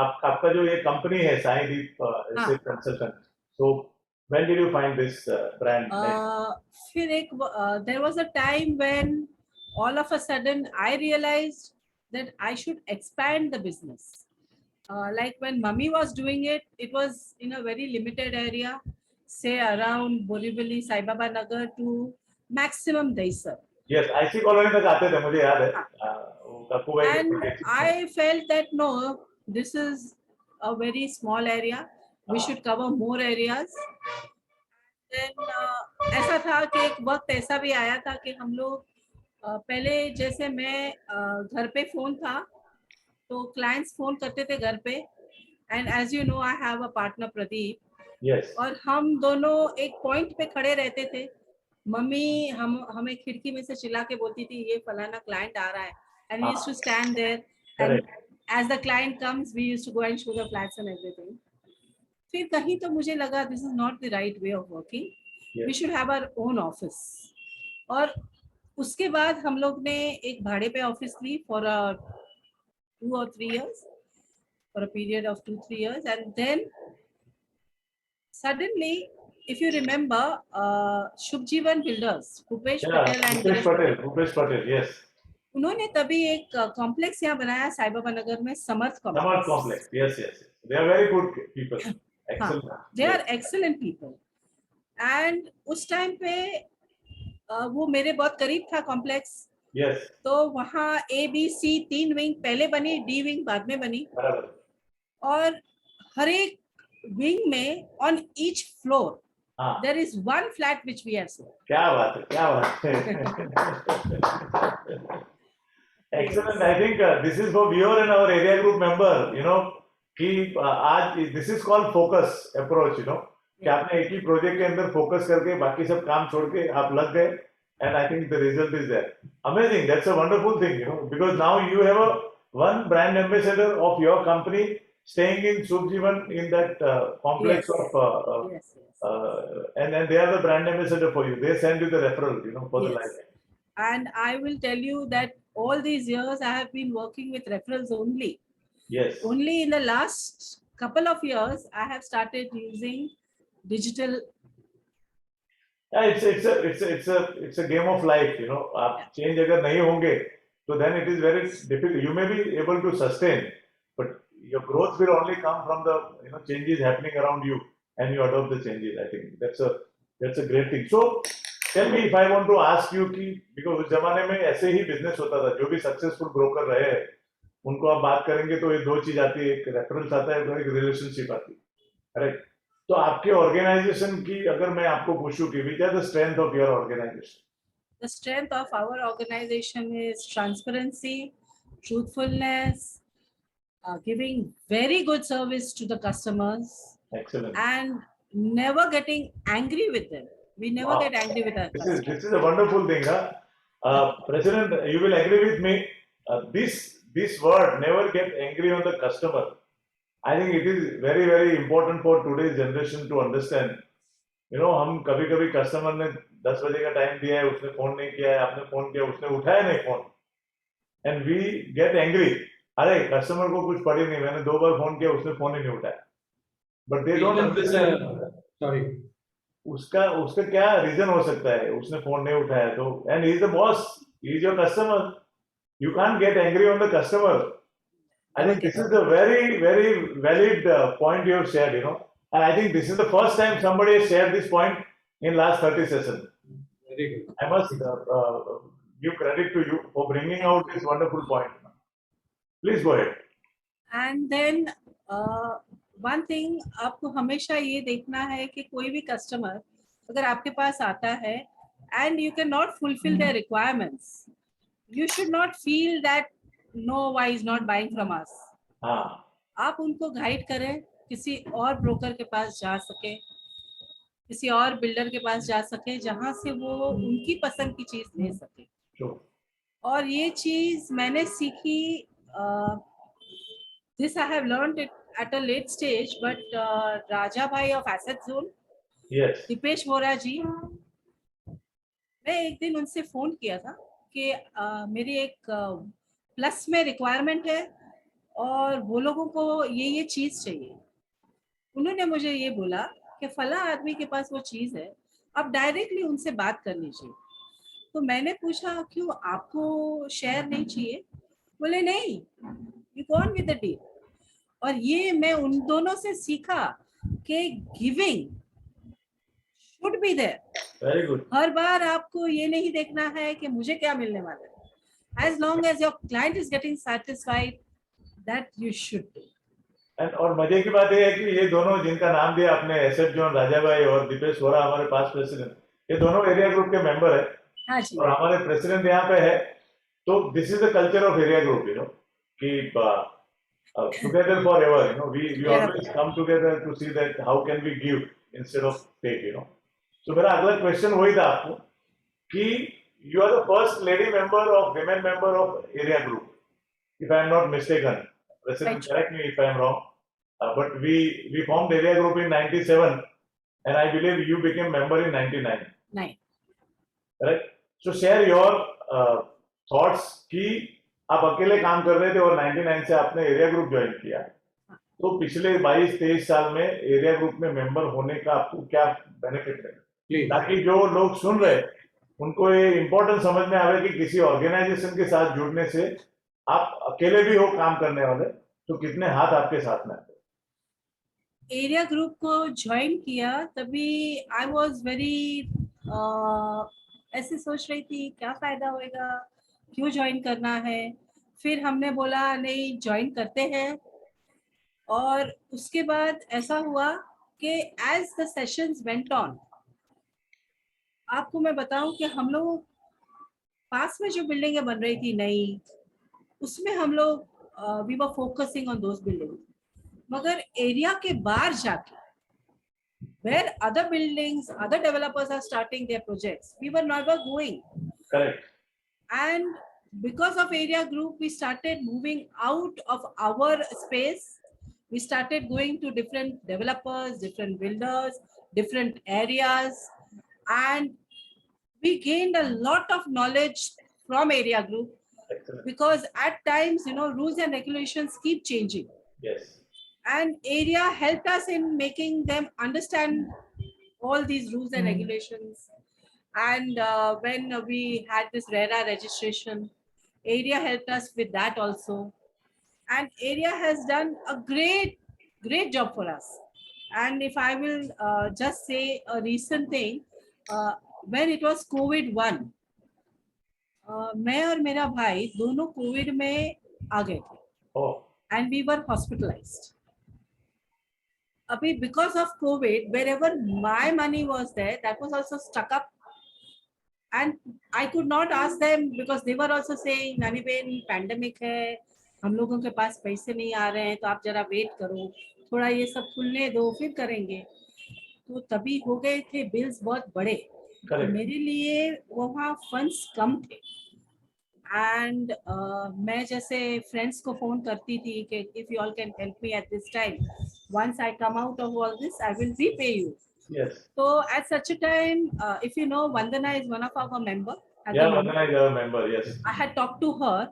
आपका जो ये company है Saideep asset consultant. So when did you find this brand name? फिर एक there was a time when all of a sudden I realized that I should expand the business. Like when mummy was doing it, it was in a very limited area, say around Borivali, Sai Baba Nagar to maximum Daisar. Yes, IC colony तक आते थे, मुझे याद है. And I felt that no, this is a very small area. We should cover more areas. Then ऐसा था कि एक वक्त ऐसा भी आया था कि हम लोग पहले जैसे मैं घर पे फोन था तो क्लाइंट्स फोन करते थे घर पे. And as you know I have a partner Pradeep. Yes. और हम दोनों एक पॉइंट पे खड़े रहते थे. मम्मी हमें खिड़की में से चिल्ला के बोलती थी ये फलाना क्लाइंट आ रहा है, and we used to stand there and as the client comes we used to go and show the flats and everything. फिर कहीं तो मुझे लगा this is not the right way of working. We should have our own office. और उसके बाद हम लोग ने एक भाड़े पे ऑफिस ली for 2 or 3 years, for a period of 2-3 years, and then suddenly, if you remember, Shubhjivan Builders, Bhupesh Patel and Bhupesh Patel, yes. उन्होंने तभी एक कॉम्प्लेक्स यहाँ बनाया साई बाबा नगर में, समर्थ complex. Yes. They are very good people. Excellent. They are excellent people. And उस time पे वो मेरे बहुत करीब था कॉम्प्लेक्स. Yes. तो वहाँ ABC 3 विंग पहले बनी, D विंग बाद में बनी. और हर एक विंग में on each floor there is one flat which we have sold. क्या बात है. Excellent. I think this is for viewer and our area group member. कि आज this is called focus approach. कि आपने एक ही प्रोजेक्ट के अंदर फोकस करके बाकी सब काम छोड़ के आप लग गए, and I think the result is there. Amazing. That's a wonderful thing, you know, because now you have a one brand ambassador of your company staying in Subjivan in that complex Yes. of Yes, yes. and they are the brand ambassador for you. They send you the referral, you know, for the Yes. life. And I will tell you that all these years I have been working with referrals only. Yes. Only in the last couple of years I have started using digital. Yeah, it's a game of life, you know. आप change अगर नहीं होंगे, so then it is very difficult. You may be able to sustain, but your growth will only come from the, you know, changes happening around you, and you adopt the changes. I think that's a great thing. So tell me, if I want to ask you कि because उस जमाने में ऐसे ही business होता था, जो भी successful broker रहे हैं, उनको आप बात करेंगे तो ये दो चीज आती है, एक रेफरेंस आता है और एक रिलेशनशिप आती है, करेक्ट? तो आपके ऑर्गेनाइजेशन की अगर मैं आपको पूछूं कि which are the strength of your organisation? The strength of our organization is transparency, truthfulness, giving very good service to the customers, Excellent. and never getting angry with them. We never Wow. get angry with our customers. This is a wonderful thing, huh? President, you will agree with me. This word, never get angry on the customer. I think it is very very important for today's generation to understand. You know, हम कभी कभी customer ने 10 बजे का time दिया है, उसने phone नहीं किया है, आपने फोन किया, उसने उठाया नहीं phone, and we get angry. अरे कस्टमर को कुछ पड़ी नहीं, मैंने 2 बार फोन किया, उसने फोन ही नहीं उठाया. But they don't understand Sorry. उसका क्या रीजन हो सकता है, उसने फोन नहीं उठाया तो, and he is the boss, he is your customer. You can't get angry on the customer. I think this is a very, very valid point you have shared, you know. And I think this is the first time somebody has shared this point in last 30 sessions. Very good. I must give credit to you for bringing out this wonderful point. Please go ahead. And then one thing आपको हमेशा ये देखना है कि कोई भी customer अगर आपके पास आता है and you cannot fulfill their requirements, you should not feel that no, why is not buying from us. हाँ. आप उनको गाइड करें, किसी और ब्रोकर के पास जा सके, किसी और बिल्डर के पास जा सके जहां से वो उनकी पसंद की चीज ले सके. Sure. और ये चीज मैंने सीखी, this I have learned it at a late stage, but राजा भाई of Asset Zone, Yes. Dipesh Vora जी, मैं एक दिन उनसे फोन किया था कि मेरी एक प्लस में रिक्वायरमेंट है और वो लोगों को ये चीज चाहिए. उन्होंने मुझे ये बोला कि फला आदमी के पास वो चीज है, आप डायरेक्टली उनसे बात कर लीजिए. तो मैंने पूछा क्यों, आपको शेयर नहीं चाहिए? बोले नहीं, you go on with the deal. और ये मैं उन दोनों से सीखा कि giving should be there. Very good. हर बार आपको ये नहीं देखना है कि मुझे क्या मिलने वाला है. As long as your client is getting satisfied, that you should do. And और मजे की बात ये है कि ये दोनों जिनका नाम दिया आपने, एसेट जोन राजा भाई और दीपेश वोरा, हमारे पास प्रेसिडेंट, ये दोनों एरिया ग्रुप के मेंबर है. हाँ जी. और हमारे प्रेसिडेंट यहाँ पे है. तो this is the culture of area group, you know, कि together forever, you know, we always come together to see that how can we give instead of take, you know. So मेरा अगला question वही था आपको कि you are the first lady member of women member of area group, if I am not mistaken. President, correct me if I am wrong. But we formed area group in 97, and I believe you became member in 99. 9. Correct. So share your thoughts कि आप अकेले काम कर रहे थे और 99 से आपने एरिया ग्रुप ज्वाइन किया. तो पिछले 22-23 साल में एरिया ग्रुप में मेंबर होने का आपको क्या बेनिफिट है, ताकि जो लोग सुन रहे उनको ये इम्पोर्टेंट समझ में आवे कि किसी ऑर्गेनाइजेशन के साथ जुड़ने से आप अकेले भी हो काम करने वाले, तो कितने हाथ आपके साथ में आते. एरिया ग्रुप को ज्वाइन किया तभी आई वाज वेरी ऐसे सोच रही थी क्या फायदा होएगा, क्यों ज्वाइन करना है. फिर हमने बोला नहीं, ज्वाइन करते हैं. और उसके बाद ऐसा हुआ कि as the sessions went on, आपको मैं बताऊं कि हम लोग पास में जो बिल्डिंगें बन रही थी नई, उसमें हम लोग we were focusing on those building. मगर एरिया के बाहर जाके where other buildings, other developers are starting their projects. We were never going. Correct. And because of area group, we started moving out of our space. We started going to different developers, different builders, different areas, and we gained a lot of knowledge from area group, Excellent. because at times, rules and regulations keep changing, Yes. and area helped us in making them understand all these rules and regulations. And when we had this RERA registration, area helped us with that also. And area has done a great job for us. And if I will just say a recent thing, when it was COVID-1, मैं और मेरा भाई दोनों Covid में आ गए थे, Oh. and we were hospitalized. Abhi, because of COVID, wherever my money was there, that was also stuck up. And I could not ask them, because they were also saying, नानी Ben pandemic है, हम लोगों के पास पैसे नहीं आ रहे हैं, तो आप जरा वेट करो, थोड़ा ये सब खुलने दो, फिर करेंगे. तो तभी हो गए थे बिल्स बहुत बड़े. तो Correct. मेरे लिए वहाँ फंड्स कम थे. एंड मैं जैसे फ्रेंड्स को फोन करती थी कि if you all can help me at this time, once I come out of all this, I will repay you. Yes. So at such a time, if you know, Vandana is one of our member. at the Yeah, moment. Vandana is our member. Yes. I had talked to her.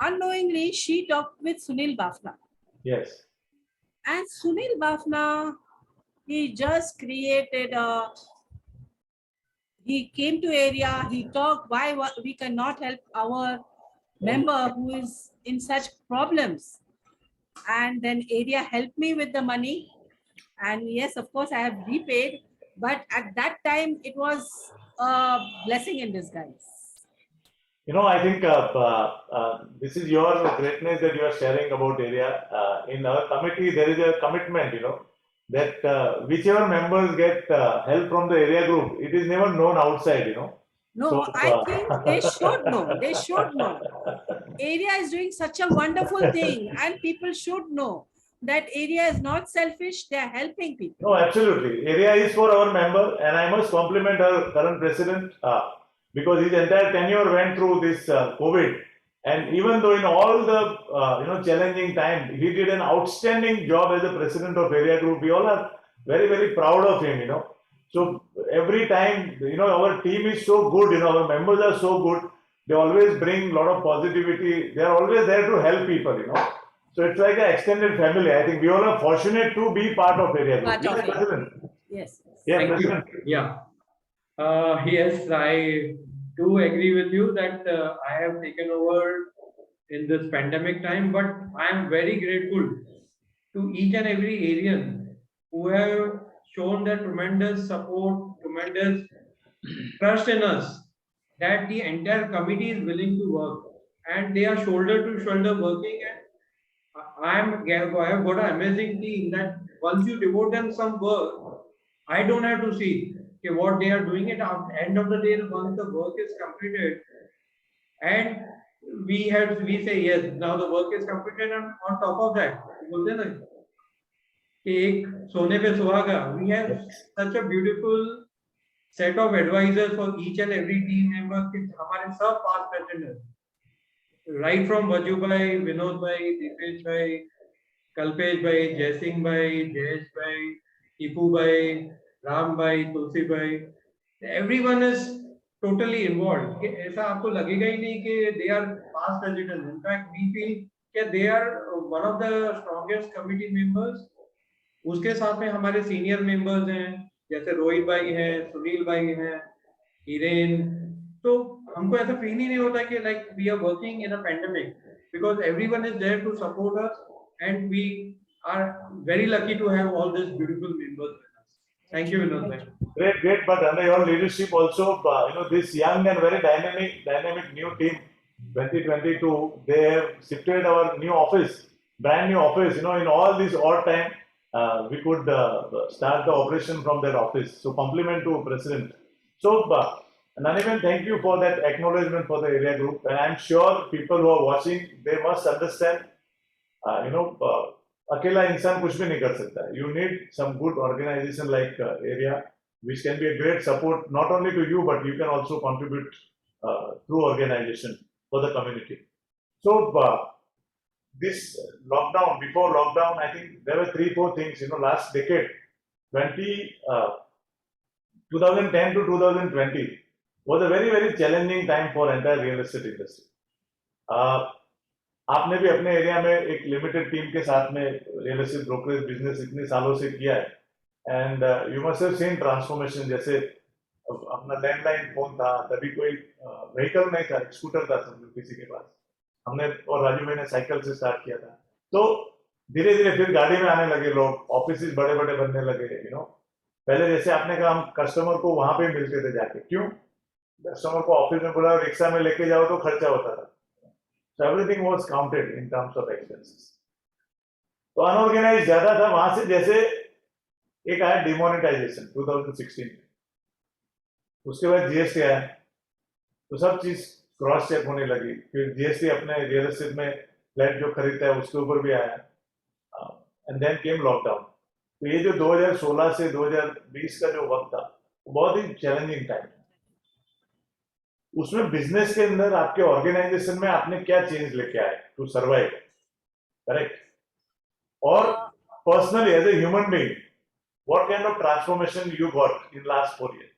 Unknowingly, she talked with Sunil Bafna. Yes. And Sunil Bafna, he just created a, he came to area, he talked why we cannot help our member who is in such problems. And then area helped me with the money. And yes, of course, I have repaid. But at that time, it was a blessing in disguise. I think this is your greatness that you are sharing about area. In our committee, there is a commitment, that whichever members get help from the area group, it is never known outside, No, So, I think they should know. They should know. Area is doing such a wonderful thing, and people should know that area is not selfish. They are helping people. No, absolutely. Area is for our member, and I must compliment our current president because his entire tenure went through this COVID, and even though in all the challenging time, he did an outstanding job as the president of area group. We all are very, very proud of him. So every time, our team is so good. Our members are so good. They always bring a lot of positivity. They are always there to help people. So it's like an extended family. I think we all are fortunate to be part of area group. Part of Yes, it. President. Yes. Yeah, Thank you. President. Yeah. Yes, I do agree with you that I have taken over in this pandemic time, but I am very grateful to each and every Aryan who have shown their tremendous support, tremendous trust in us, that the entire committee is willing to work, and they are shoulder to shoulder working. And I have got an amazing team that once you devote them some work, I don't have to see what they are doing. At the end of the day, once the work is completed, and we say yes, now the work is completed, and on top of that, बोलते हैं ना कि एक सोने पे सुहागा, we have such a beautiful set of advisors for each and every team member. कि हमारे सब past presidents, right from Vaju bhai, Vinod bhai, Dipesh bhai, Kalpesh bhai, Jaising bhai, Jayesh bhai, Tipu bhai, Ram bhai, Tulsi bhai, everyone is totally involved. कि ऐसा आपको लगेगा ही नहीं कि they are past presidents. In fact, we feel कि they are one of the strongest committee members. उसके साथ में हमारे senior members हैं, जैसे रोहित भाई हैं, सुनील भाई हैं, हिरेन. तो हमको ऐसा फील ही नहीं होता कि like we are working in a pandemic, because everyone is there to support us, and we are very lucky to have all these beautiful members with us. Thank you, Vinod bhai. Great. But under your leadership also, this young and very dynamic new team, 2022, they have shifted our new office, brand new office. In all this odd time, we could start the operation from that office. So compliment to President. So, Naniben, thank you for that acknowledgement for the area group. And I'm sure people who are watching, they must understand, अकेला इंसान कुछ भी नहीं कर सकता. You need some good organization like area which can be a great support not only to you but you can also contribute through organization for the community. So this lockdown, before lockdown, I think there were 3-4 things. Last decade, 2010 to 2020 was a very very challenging time for entire real estate industry. आपने भी अपने area में एक limited team के साथ में real estate brokerage business इतने सालों से किया है and you must have seen transformation. जैसे अपना लैंडलाइन फोन था, तभी कोई व्हीकल नहीं था, स्कूटर था समझो किसी के पास. हमने और राजू भाई ने साइकिल से स्टार्ट किया था. तो धीरे धीरे फिर गाड़ी में आने लगे लोग, ऑफिस बड़े बड़े बनने लगे. पहले जैसे आपने कहा हम कस्टमर को वहां पे मिलते थे जाके, क्यों? कस्टमर को ऑफिस में बुलाओ, रिक्शा में लेके जाओ तो खर्चा होता था. So everything was counted in terms of expenses. तो अनऑर्गेनाइज ज्यादा था. वहां से जैसे एक आया डिमोनेटाइजेशन 2016 में, उसके बाद जीएसटी आया, तो सब चीज क्रॉस चेक होने लगी. फिर जीएसटी अपने रियल एस्टेट में फ्लैट जो खरीदता है उसके ऊपर भी आया, एंड देन केम लॉकडाउन. तो ये जो 2016 से 2020 का जो वक्त था वो बहुत ही चैलेंजिंग टाइम. उसमें बिजनेस के अंदर आपके ऑर्गेनाइजेशन में आपने क्या चेंज लेके आए टू सर्वाइव, करेक्ट? और personally as a human being, what kind of transformation you got in last 4 years?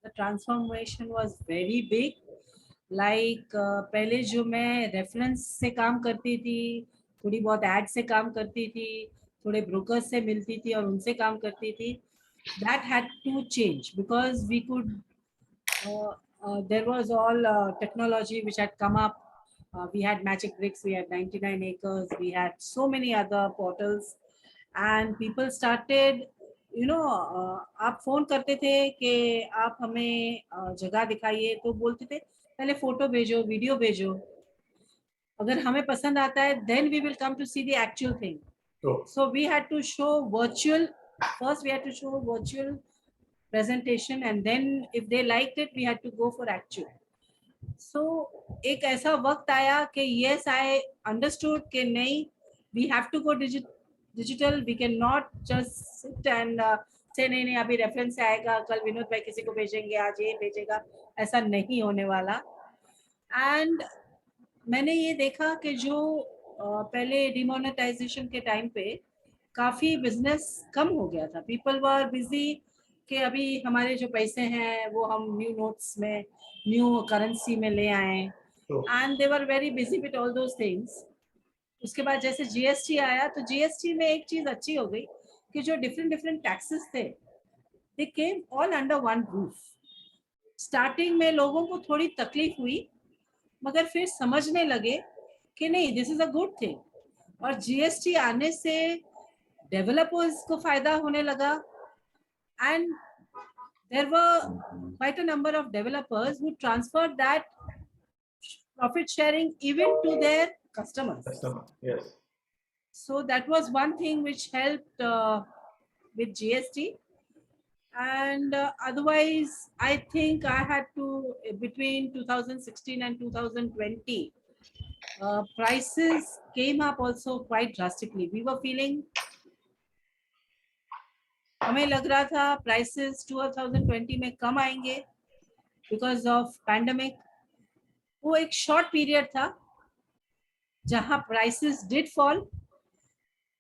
The transformation was very big. Like पहले जो मैं रेफरेंस से काम करती थी, थोड़ी बहुत एड से काम करती थी, थोड़े ब्रोकर्स से मिलती थी और उनसे काम करती थी, that had to change because we could there was all technology which had come up. We had Magic Bricks, we had 99 acres, we had so many other portals, and people started आप phone करते थे कि आप हमें जगह दिखाइए, तो बोलते थे पहले फोटो भेजो, वीडियो भेजो, अगर हमें पसंद आता है then we will come to see the actual thing. So we had to show virtual. First we had to show virtual presentation and then if they liked it we had to go for actual. So एक ऐसा वक्त आया कि yes I understood कि नहीं, we have to go digital. We cannot just sit and say नहीं अभी reference से आएगा, कल विनोद भाई किसी को भेजेंगे, आज ये भेजेगा, ऐसा नहीं होने वाला. एंड मैंने ये देखा कि जो पहले डिमोनेटाइजेशन के टाइम पे काफ़ी बिजनेस कम हो गया था. पीपल वर बिजी कि अभी हमारे जो पैसे हैं वो हम न्यू नोट्स में, न्यू करेंसी में ले आए, and they were very busy with all those things. उसके बाद जैसे जीएसटी आया तो जीएसटी में एक चीज़ अच्छी हो गई कि जो डिफरेंट टैक्सेस थे they came all under one roof. Starting में लोगों को थोड़ी तकलीफ हुई मगर फिर समझने लगे कि नहीं this is a good thing. और जीएसटी आने से डेवलपर्स को फायदा होने लगा and there were quite a number of developers who transferred that profit sharing even to their customers. Yes. So that was one thing which helped with GST. And otherwise I think I had to between 2016 and 2020 prices came up also quite drastically. We were feeling, हमें लग रहा था prices 2020 में कम आएंगे because of pandemic. वो एक short period था जहाँ prices did fall,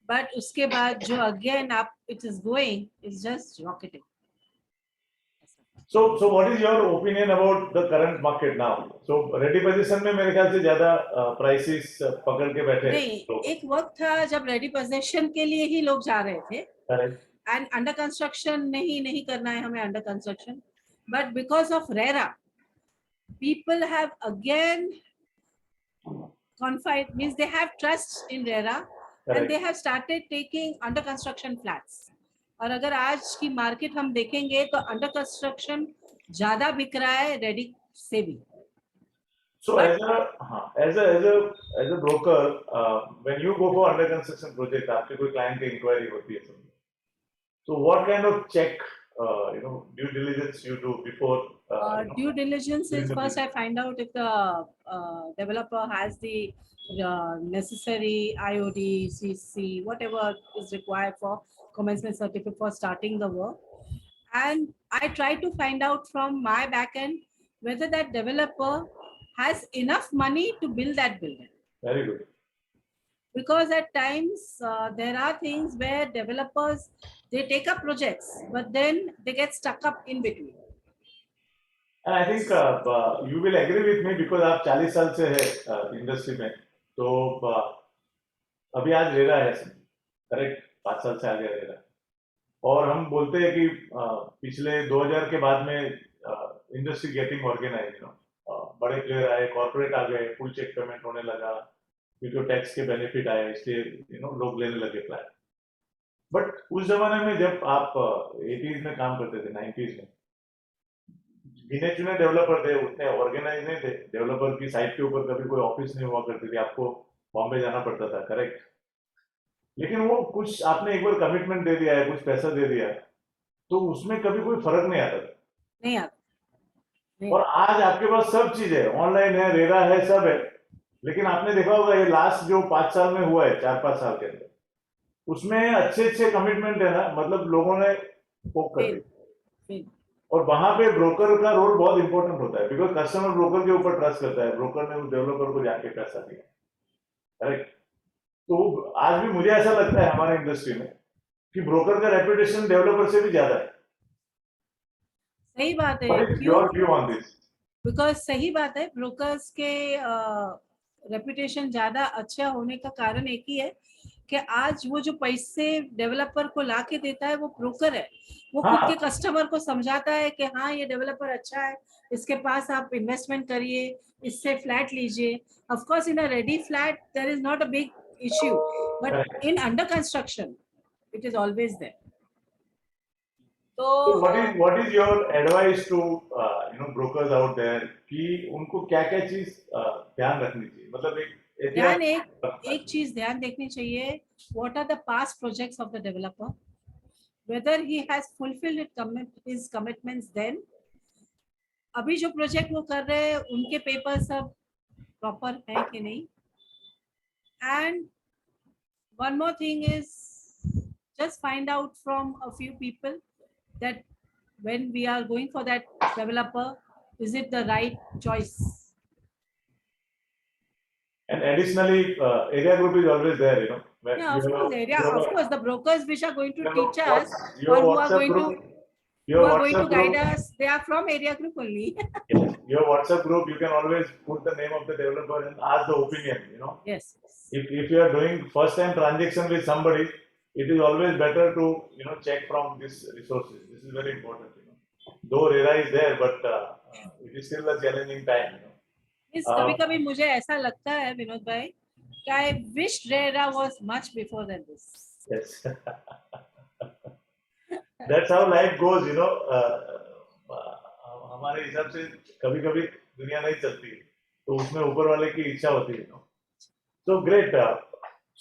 but उसके बाद जो again up it is going is just rocketing. So what is your opinion about the current market now? So ready position में मेरे ख्याल से ज्यादा prices पकड़ के बैठे. नहीं, एक वक्त था जब ready possession के लिए ही लोग जा रहे थे. Correct. And under construction नहीं करना है हमें under construction. But because of RERA, people have again confided, means they have trust in RERA. Correct. And they have started taking under construction flats. और अगर आज की मार्केट हम देखेंगे तो अंडर कंस्ट्रक्शन ज्यादा बिक रहा है रेडी से भी. So as a broker, when you go for under construction project, आपके कोई client की inquiry होती है, so what kind of check due diligence you do before Due diligence is first I find out if the developer has the necessary IOD, CC, whatever is required for commencement certificate for starting the work. And I try to find out from my backend whether that developer has enough money to build that building. Very good. Because at times there are things where developers, they take up projects, but then they get stuck up in between. And I think you will agree with me because आप 40 साल से है industry में, तो अभी आज RERA है, correct, 5 साल से आगे रेरा, और हम बोलते हैं कि पिछले 2000 के बाद में इंडस्ट्री गेटिंग ऑर्गेनाइज, बड़े प्लेयर आए, कॉर्पोरेट आ गए, फुल चेक पेमेंट होने लगा, क्योंकि टैक्स के बेनिफिट आए, इसलिए लोग लेने लगे फ्लैट. बट उस जमाने में जब आप 80s में काम करते थे, 90s में, गिने चुने डेवलपर थे, उतने ऑर्गेनाइज नहीं थे. डेवलपर की साइट के ऊपर कभी कोई ऑफिस नहीं हुआ करती थी, आपको बॉम्बे जाना पड़ता था, करेक्ट. लेकिन वो कुछ आपने एक बार कमिटमेंट दे दिया है, कुछ पैसा दे दिया, तो उसमें कभी कोई फर्क नहीं आता. नहीं आता. और आज आपके पास सब चीज है, ऑनलाइन है, रेरा है, सब है. लेकिन आपने देखा होगा ये लास्ट जो 5 साल में हुआ है, 4-5 साल के अंदर, उसमें अच्छे कमिटमेंट है ना, मतलब लोगों ने पोक कर दी. और वहां पे ब्रोकर का रोल बहुत इंपॉर्टेंट होता है, बिकॉज कस्टमर ब्रोकर के ऊपर ट्रस्ट करता है, ब्रोकर ने उस डेवलपर को जाके पैसा दिया, करेक्ट. तो आज भी मुझे ऐसा लगता है हमारे इंडस्ट्री में कि ब्रोकर का रेपुटेशन डेवलपर से भी ज्यादा है. सही बात है. Your view on this? Because सही बात है, ब्रोकर्स के रेपुटेशन ज्यादा अच्छा होने का कारण एक ही है कि आज वो जो पैसे डेवलपर को ला के देता है वो ब्रोकर है. वो खुद के कस्टमर को समझाता है कि हाँ ये डेवलपर अच्छा है, इसके पास आप इन्वेस्टमेंट करिए, इससे फ्लैट लीजिए. Of course in a ready flat there is not a big issue, but in under construction it is always there. So what is your advice to brokers out there कि उनको क्या-क्या चीज ध्यान रखनी चाहिए? मतलब एक चीज ध्यान देखनी चाहिए, what are the past projects of the developer, whether he has fulfilled his commitments then. अभी जो प्रोजेक्ट वो कर रहे हैं उनके पेपर सब प्रॉपर है कि नहीं. And one more thing is just find out from a few people that when we are going for that developer, is it the right choice? And additionally, area group is always there, Yeah, of course, of course, the brokers which are going to teach us or who are going to guide us, they are from area group only. Yes. Your WhatsApp group, you can always put the name of the developer and ask the opinion, Yes. If you are doing first time transaction with somebody, it is always better to check from these resources. This is very important. Though RERA is there, but it is still a challenging time. कभी-कभी मुझे ऐसा लगता है विनोद भाई, I wish RERA was much before than this. Yes. That's how life goes. हमारे हिसाब से कभी-कभी दुनिया नहीं चलती, तो उसमें ऊपर वाले की इच्छा होती है. So great.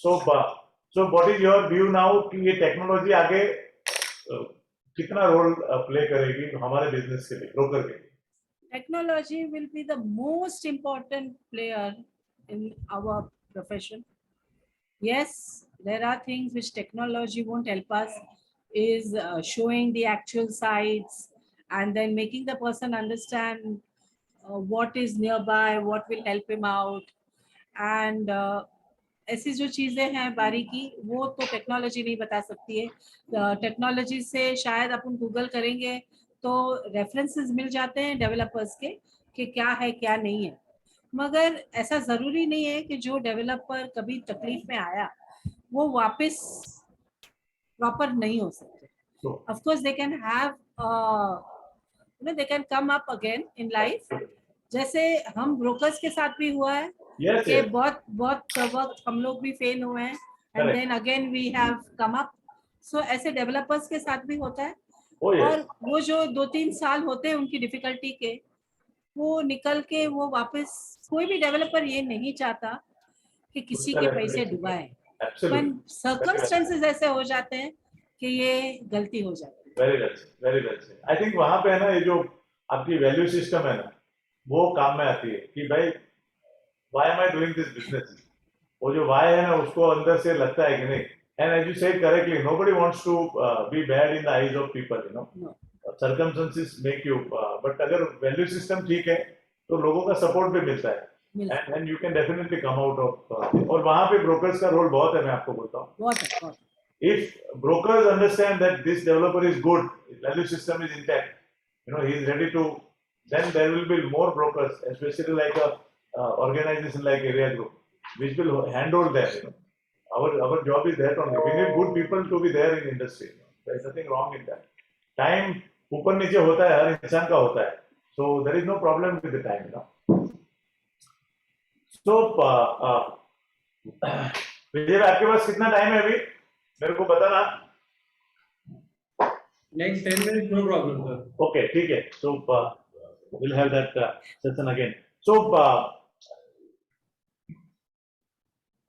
So what is your view now कि ये टेक्नोलॉजी आगे कितना रोल प्ले करेगी हमारे बिजनेस के लिए, ब्रोकर के लिए? Technology will be the most important player in our profession. Yes, there are things which technology won't help us, is showing the actual sites and then making the person understand what is nearby, what will help him out. And ऐसी जो चीजें हैं बारीकी, वो तो technology नहीं बता सकती है. टेक्नोलॉजी से शायद अपन गूगल करेंगे तो रेफरेंसेस मिल जाते हैं डेवलपर्स के कि क्या है क्या नहीं है, मगर ऐसा जरूरी नहीं है कि जो डेवलपर कभी तकलीफ में आया वो वापस प्रॉपर नहीं हो सकते. Of course they can have they can come up again in life, जैसे हम ब्रोकर्स के साथ भी हुआ है. Yes, कि बहुत वक्त हम लोग भी फेल हुए हैं and then again we have come up. So ऐसे डेवलपर्स के साथ भी होता है. और वो जो 2-3 साल होते हैं उनकी डिफिकल्टी के, वो निकल के वो वापस, कोई भी डेवलपर ये नहीं चाहता कि किसी के पैसे डुबाए, पर सर्कमस्टेंसेस ऐसे हो जाते हैं कि ये गलती हो जाती है. Very well. आई थिंक वहां पे है ना, ये जो आपकी वैल्यू सिस्टम है ना, वो काम में आती है कि भाई why am I doing this business? वो जो why है ना, उसको अंदर से लगता है कि नहीं. And as you said correctly, nobody wants to be bad in the eyes of people, you know. No. Circumstances make you, but अगर वैल्यू सिस्टम ठीक है तो लोगों का सपोर्ट भी मिलता है. मिलता है। And you can definitely come out of, और वहाँ पे brokers का रोल बहुत है, मैं आपको बोलता हूँ. बहुत है, बहुत है। If brokers understand that this developer is good, his value system is intact, you know, he is ready to, then there will be more brokers, especially like a organization like Area Group, which will handhold them. You know, our job is that only. We need good people to be there in industry. You know? There is nothing wrong in that. Time ऊपर नीचे होता है, हर इंसान का होता है. So there is no problem with the time. You know. So विजय भाई, आपके पास कितना टाइम है अभी? मेरे को बताना. Next 10 minutes, no problem, sir. Okay, ठीक है. So we'll have that session again. So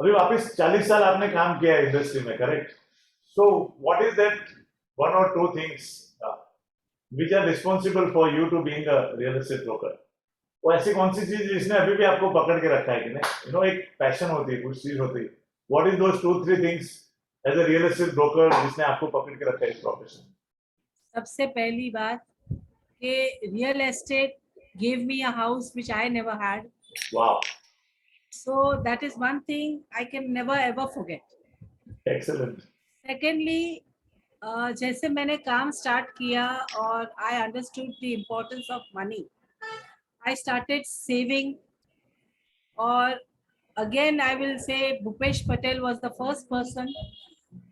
अभी वापस 40 साल आपने काम किया है इंडस्ट्री में, correct? So what is that one or two things which are responsible for you to being a real estate broker? वो ऐसी कौन सी चीज जिसने अभी भी आपको पकड़ के रखा है कि नहीं? You know, एक पैशन होती है, कुछ चीज होती है. What is those 2-3 things as a real estate broker जिसने आपको पकड़ के रखा है इस प्रोफेशन? सबसे पहली बात कि real estate gave me a house which I never had. Wow, So that is one thing I can never ever forget. excellent. Secondly, जैसे मैंने काम स्टार्ट किया और I understood the importance of money, I started saving. और again I will say Bhupesh Patel was the first person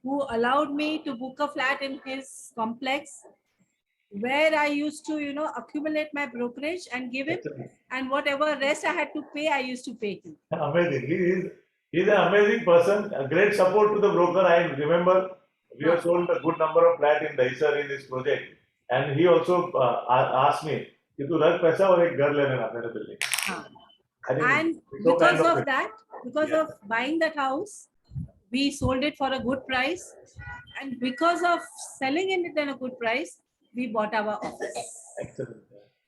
who allowed me to book a flat in his complex, where I used to, you know, accumulate my brokerage and give him, Excellent. and whatever rest I had to pay, I used to pay him. Amazing. He's an amazing person. A great support to the broker. I remember we have sold a good number of flat in Dahisar in this project, and he also asked me कि तू रख पैसा और एक घर ले लेना मेरे बिल्डिंग. हाँ. I think And it's so because kind of it. that, because Yeah. of buying that house, we sold it for a good price, and because of selling it at a good price, we bought our office. Excellent.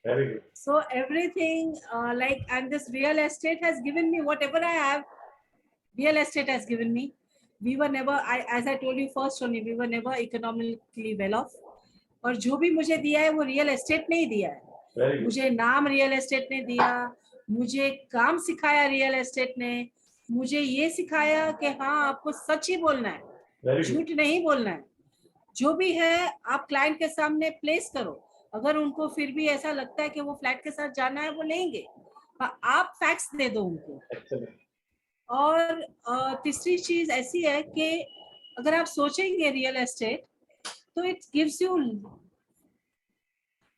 Very good. So everything, and this real estate has given me whatever I have. Real estate has given me. We were never, as I told you first only, we were never economically well off. और जो भी मुझे दिया है वो real estate नहीं दिया है. Very good. मुझे नाम रियल एस्टेट ने दिया, मुझे काम सिखाया रियल एस्टेट ने, मुझे ये सिखाया कि हाँ आपको सच ही बोलना है, Very good. झूठ नहीं बोलना है. जो भी है आप क्लाइंट के सामने प्लेस करो. अगर उनको फिर भी ऐसा लगता है कि वो फ्लैट के साथ जाना है, वो लेंगे, आप फैक्ट्स दे दो उनको. Excellent. और तीसरी चीज ऐसी है कि अगर आप सोचेंगे रियल एस्टेट, तो it gives you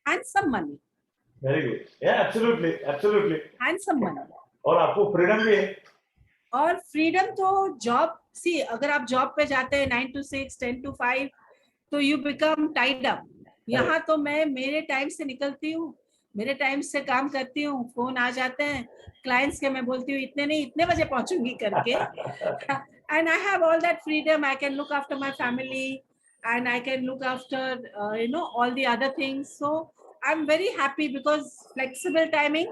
handsome money. Very good. Yeah, absolutely, absolutely. Handsome money. और आपको फ्रीडम भी है. और फ्रीडम तो जॉब सी, अगर आप जॉब पे जाते हैं 9 to 6, 10 to 5, तो यू बिकम टाइड अप. यहाँ तो मैं मेरे टाइम से निकलती हूँ, मेरे टाइम से काम करती हूँ. फोन आ जाते हैं क्लाइंट्स के, मैं बोलती हूँ इतने नहीं इतने बजे पहुंचूंगी करके. And I have all that freedom. I can look after my family and I can look after all the other things. So I'm very happy because flexible timing,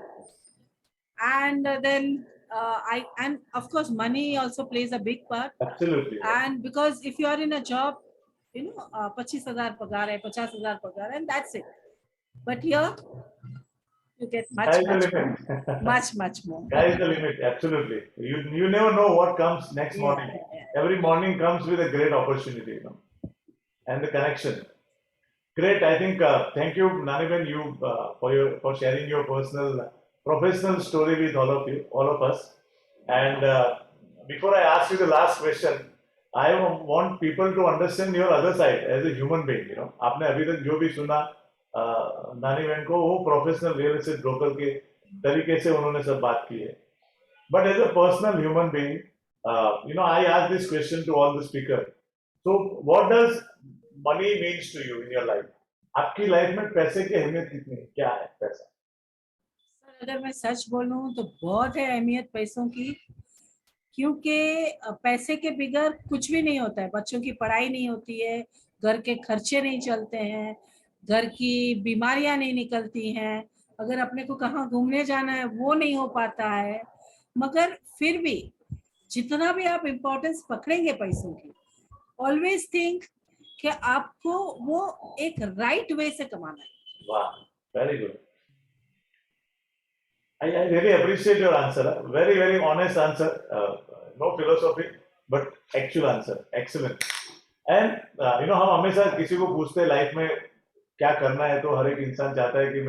and then and of course money also plays a big part. Absolutely. And because if you are in a job, 25,000 पगार है, 50,000 पगार है, and that's it. But here you get Sky is the much limit. much more. Sky is the limit. Absolutely. You never know what comes next morning. Yeah. Every morning comes with a great opportunity, and the connection. Great. I think thank you, Naniben, you for sharing your personal, professional story with all of us. And before I ask you the last question, I want people to understand your other side as a human being. आपने अभी तक जो भी सुना नानीबेन को, वो professional real estate broker के तरीके से उन्होंने सब बात की है. But as a personal human being, I ask this question to all the speakers. So what does money means to you in your life? आपकी लाइफ में पैसे की अहमियत कितनी है? क्या है पैसा? सर अगर मैं सच बोलूं तो बहुत है अहमियत पैसों की, क्योंकि पैसे के बिगर कुछ भी नहीं होता है. बच्चों की पढ़ाई नहीं होती है, घर के खर्चे नहीं चलते हैं, घर की बीमारियां नहीं निकलती हैं, अगर अपने को कहाँ घूमने जाना है वो नहीं हो पाता है, मगर फिर भी जितना भी आप इम्पोर्टेंस पकड़ेंगे पैसों की, ऑलवेज थिंक कि आपको वो एक राइट वे से कमाना है. Wow, very good. I really appreciate your answer. Very, very honest answer. No philosophy, but actual answer. Excellent. And हम हमेशा किसी को पूछते हैं लाइफ में क्या करना है, तो हर एक इंसान चाहता है कि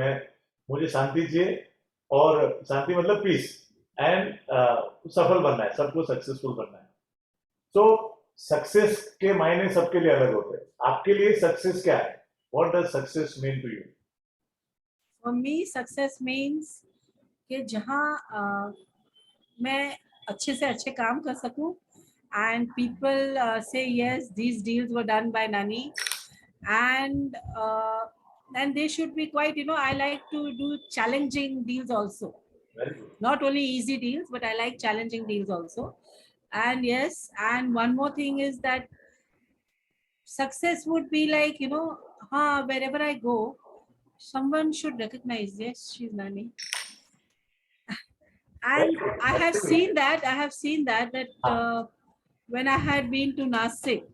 मुझे शांति चाहिए, और शांति मतलब पीस, एंड सफल बनना है, सबको सक्सेसफुल बनना है. तो सक्सेस के मायने सबके लिए अलग होते हैं. आपके लिए सक्सेस क्या है? What does success mean to you? For me, success means कि जहाँ मैं अच्छे से अच्छे काम कर सकूं, and people say yes, these deals were done by Nani, and they should be quite, I like to do challenging deals also. Very good. Not only easy deals, but I like challenging deals also. And yes, and one more thing is that success would be like, wherever I go, someone should recognize, yes, she's Nani. And I have seen that when I had been to Nasik,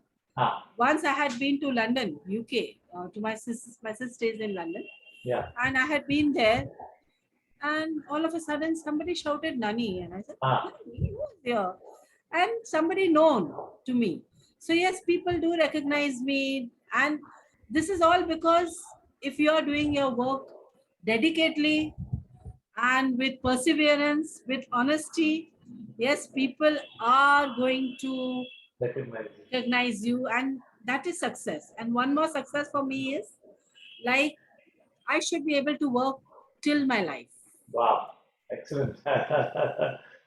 once I had been to London, UK, to my sister stays in London. Yeah. And I had been there, and all of a sudden somebody shouted Nani, and I said, Nani, who's here? And somebody known to me. So yes, people do recognize me, and this is all because if you are doing your work dedicatedly and with perseverance, with honesty, yes, people are going to recognize you, and that is success. And one more success for me is like I should be able to work till my life. Wow, excellent.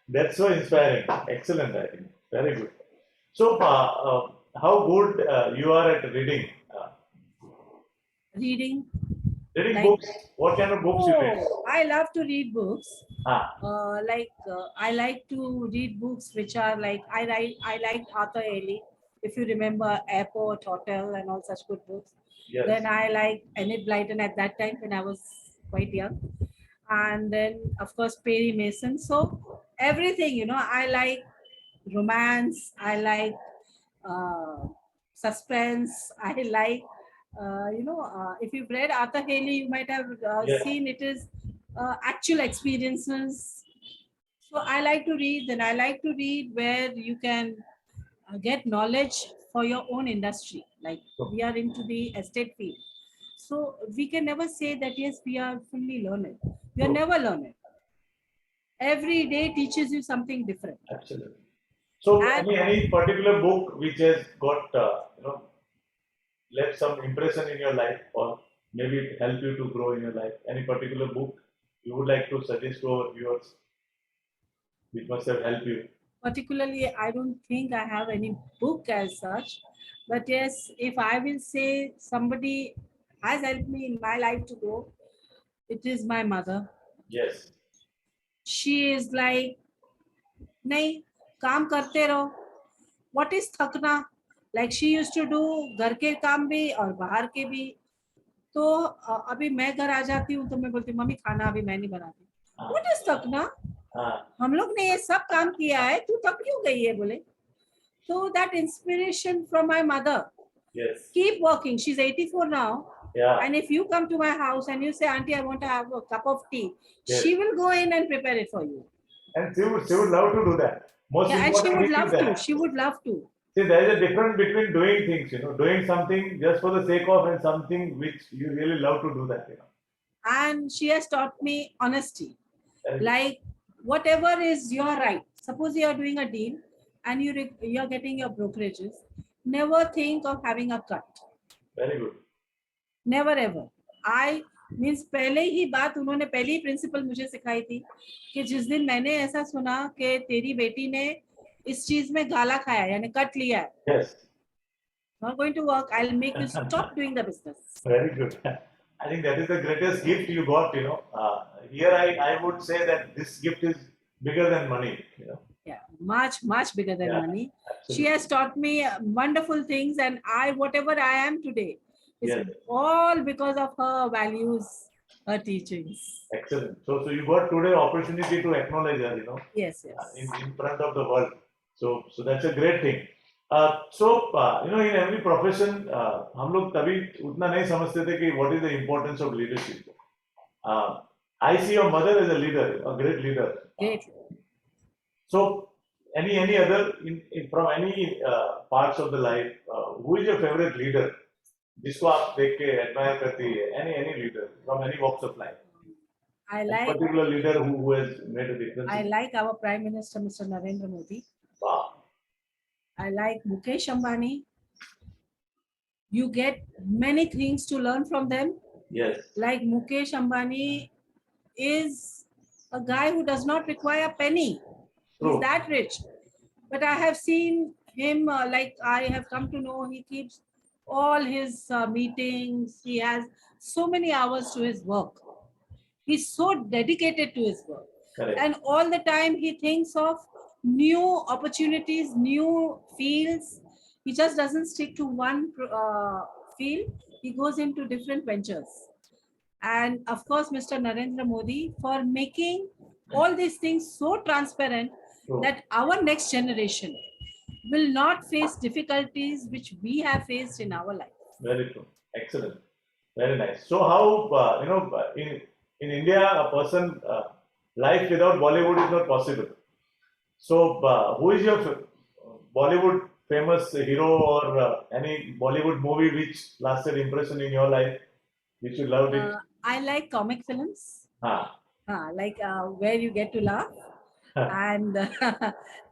That's so inspiring. Excellent, I think. Very good. So, how good you are at reading? Reading Reading books. What kind of books you read? I love to read books. I like to read books which are like I like Arthur Haley. If you remember Airport, Hotel, and all such good books. Yes. Then I like Enid Blyton at that time when I was quite young. And then of course Perry Mason. So everything, I like romance, I like suspense, I like if you've read Arthur Haley, you might have seen it is actual experiences. So I like to read, and I like to read where you can get knowledge for your own industry. Like we are into the estate field, so we can never say that yes, we are fully learned. We are never learned. Every day teaches you something different. Absolutely. So any particular book which has got left some impression in your life, or maybe it helped you to grow in your life? Any particular book you would like to suggest to our viewers which must have helped you? Particularly, I don't think I have any book as such, but yes, if I will say somebody has helped me in my life to grow, it is my mother. Yes. She is like, nahi, kaam karte raho. What is thakna? Like she used to do घर के काम भी और बाहर के भी. तो अभी मैं घर आ जाती हूँ तो मैं बोलती हूँ मम्मी खाना अभी मैं नहीं बनाती. What is थकना? हम लोग ने ये सब काम किया है, तू थक क्यों गई है बोले. So that inspiration from my mother. Yes. Keep working. She's 84 now. Yeah. And if you come to my house and you say, Auntie, I want to have a cup of tea, yes, she will go in and prepare it for you. And she would love to do that. And she would love to. She would love to. See, there is a difference between doing things, doing something just for the sake of, and something which you really love to do that, And she has taught me honesty. Like whatever is your right. Suppose you are doing a deal and you're getting your brokerages. Never think of having a cut. Very good. Never ever. I means पहले ही बात उन्होंने पहली ही principal मुझे सिखाई थी कि जिस दिन मैंने ऐसा सुना कि तेरी बेटी ने इस चीज में गाला खाया यानी कट लिया है. Yes. Not going to work. I'll make you stop doing the business. Very good. I think that is the greatest gift you got. Here I would say that this gift is bigger than money. Yeah, much bigger than money. Absolutely. She has taught me wonderful things, and whatever I am today, It's Yes. all because of her values, her teachings. Excellent. So you got today opportunity to acknowledge her, Yes, yes. in front of the world. So that's a great thing. In every profession, हम लोग तभी उतना नहीं समझते थे कि what is the importance of leadership. I see your mother as a leader, a great leader. Great. So any other from any parts of the life, who is your favorite leader? जिसको आप देख के admire करती है, any leader from any walks of life. I A like particular leader who has made a difference. I like our Prime Minister, Mr. Narendra Modi. Wow. I like Mukesh Ambani. You get many things to learn from them. Yes. Like Mukesh Ambani is a guy who does not require a penny. True. He's that rich. But I have seen him, like I have come to know, he keeps all his meetings. He has so many hours to his work. He's so dedicated to his work. Correct. And all the time he thinks of new opportunities, new fields. He just doesn't stick to one field. He goes into different ventures. And of course, Mr. Narendra Modi for making all these things so transparent True. that our next generation will not face difficulties which we have faced in our life. Very true. Excellent. Very nice. So how in India a person life without Bollywood is not possible. So who is your Bollywood famous hero or any Bollywood movie which lasted impression in your life, which you loved it? I like comic films. Ah. Like where you get to laugh. And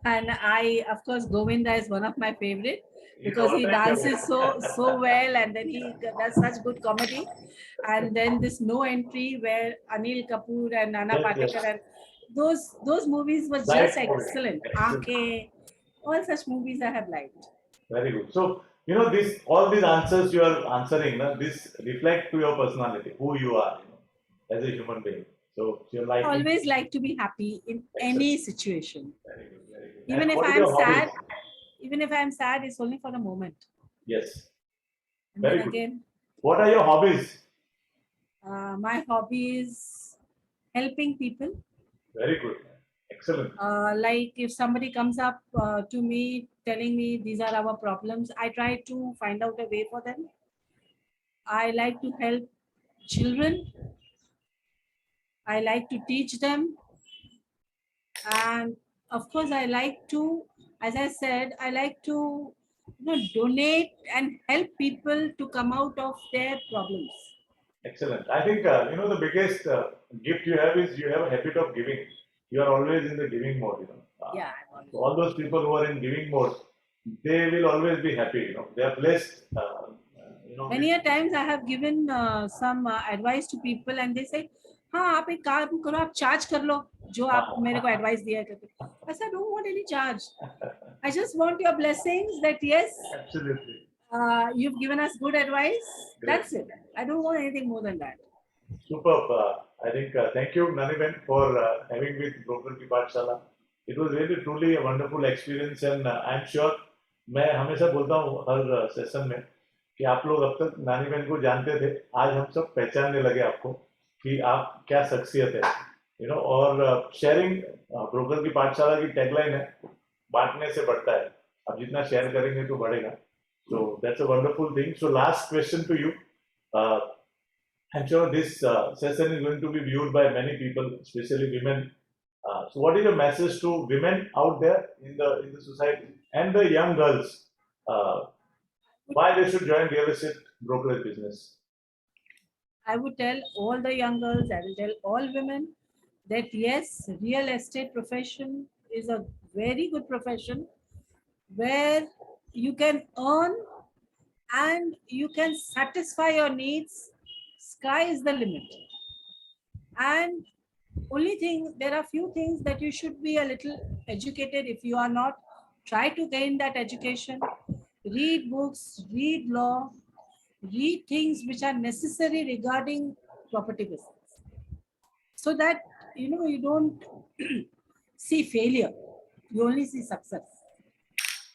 and I, of course, Govinda is one of my favorite because he dances so well, and then he does such good comedy. And then this No Entry where Anil Kapoor and Nana Patekar, and those movies were just excellent. Aankhein, all such movies I have liked. Very good. So all these answers you are answering, this reflect to your personality, who you are, as a human being. So you're like always like to be happy in any situation. Very good, very good. Even if I am sad, it's only for a moment. Yes. And Very then good. again, what are your hobbies? My hobby is helping people. Very good. Excellent. Like if somebody comes up to me telling me these are our problems, I try to find out a way for them. I like to help children. I like to teach them. And of course, I like to, as I said, I like to donate and help people to come out of their problems. Excellent. I think, the biggest gift you have is you have a habit of giving. You are always in the giving mode, Yeah. So all those people who are in giving mode, they will always be happy, They are blessed, Many a times I have given some advice to people and they say, हाँ आप एक काम करो, आप charge कर लो जो आप मेरे को एडवाइस दिया करते. I said, I don't want any charge. I just want your blessings that yes, Absolutely. You've given us good advice. Great. That's it. I don't want anything more than that. Superb. I think thank you, Naniben, for having with Broker Ki Pathshala. It was really truly a wonderful experience, and I'm sure मैं हमेशा बोलता हूँ हर session में कि आप लोग अब तक नानीबेन को जानते थे, आज हम सब पहचानने लगे आपको कि आप क्या शख्सियत है, और शेयरिंग ब्रोकर की पाठशाला की टैगलाइन है, बांटने से बढ़ता है. अब जितना शेयर करेंगे तो बढ़ेगा. So that's a wonderful thing. So last question to you. I'm sure this session is going to be viewed by many people, especially women. So what is your message to women out there in the society and the young girls? Why they should join real estate brokerage business? I would tell all the young girls, I will tell all women that yes, real estate profession is a very good profession where you can earn and you can satisfy your needs. Sky is the limit. And only thing, there are few things that you should be a little educated. If you are not, try to gain that education. Read books, read law, read things which are necessary regarding property business. So that, you don't see failure. You only see success.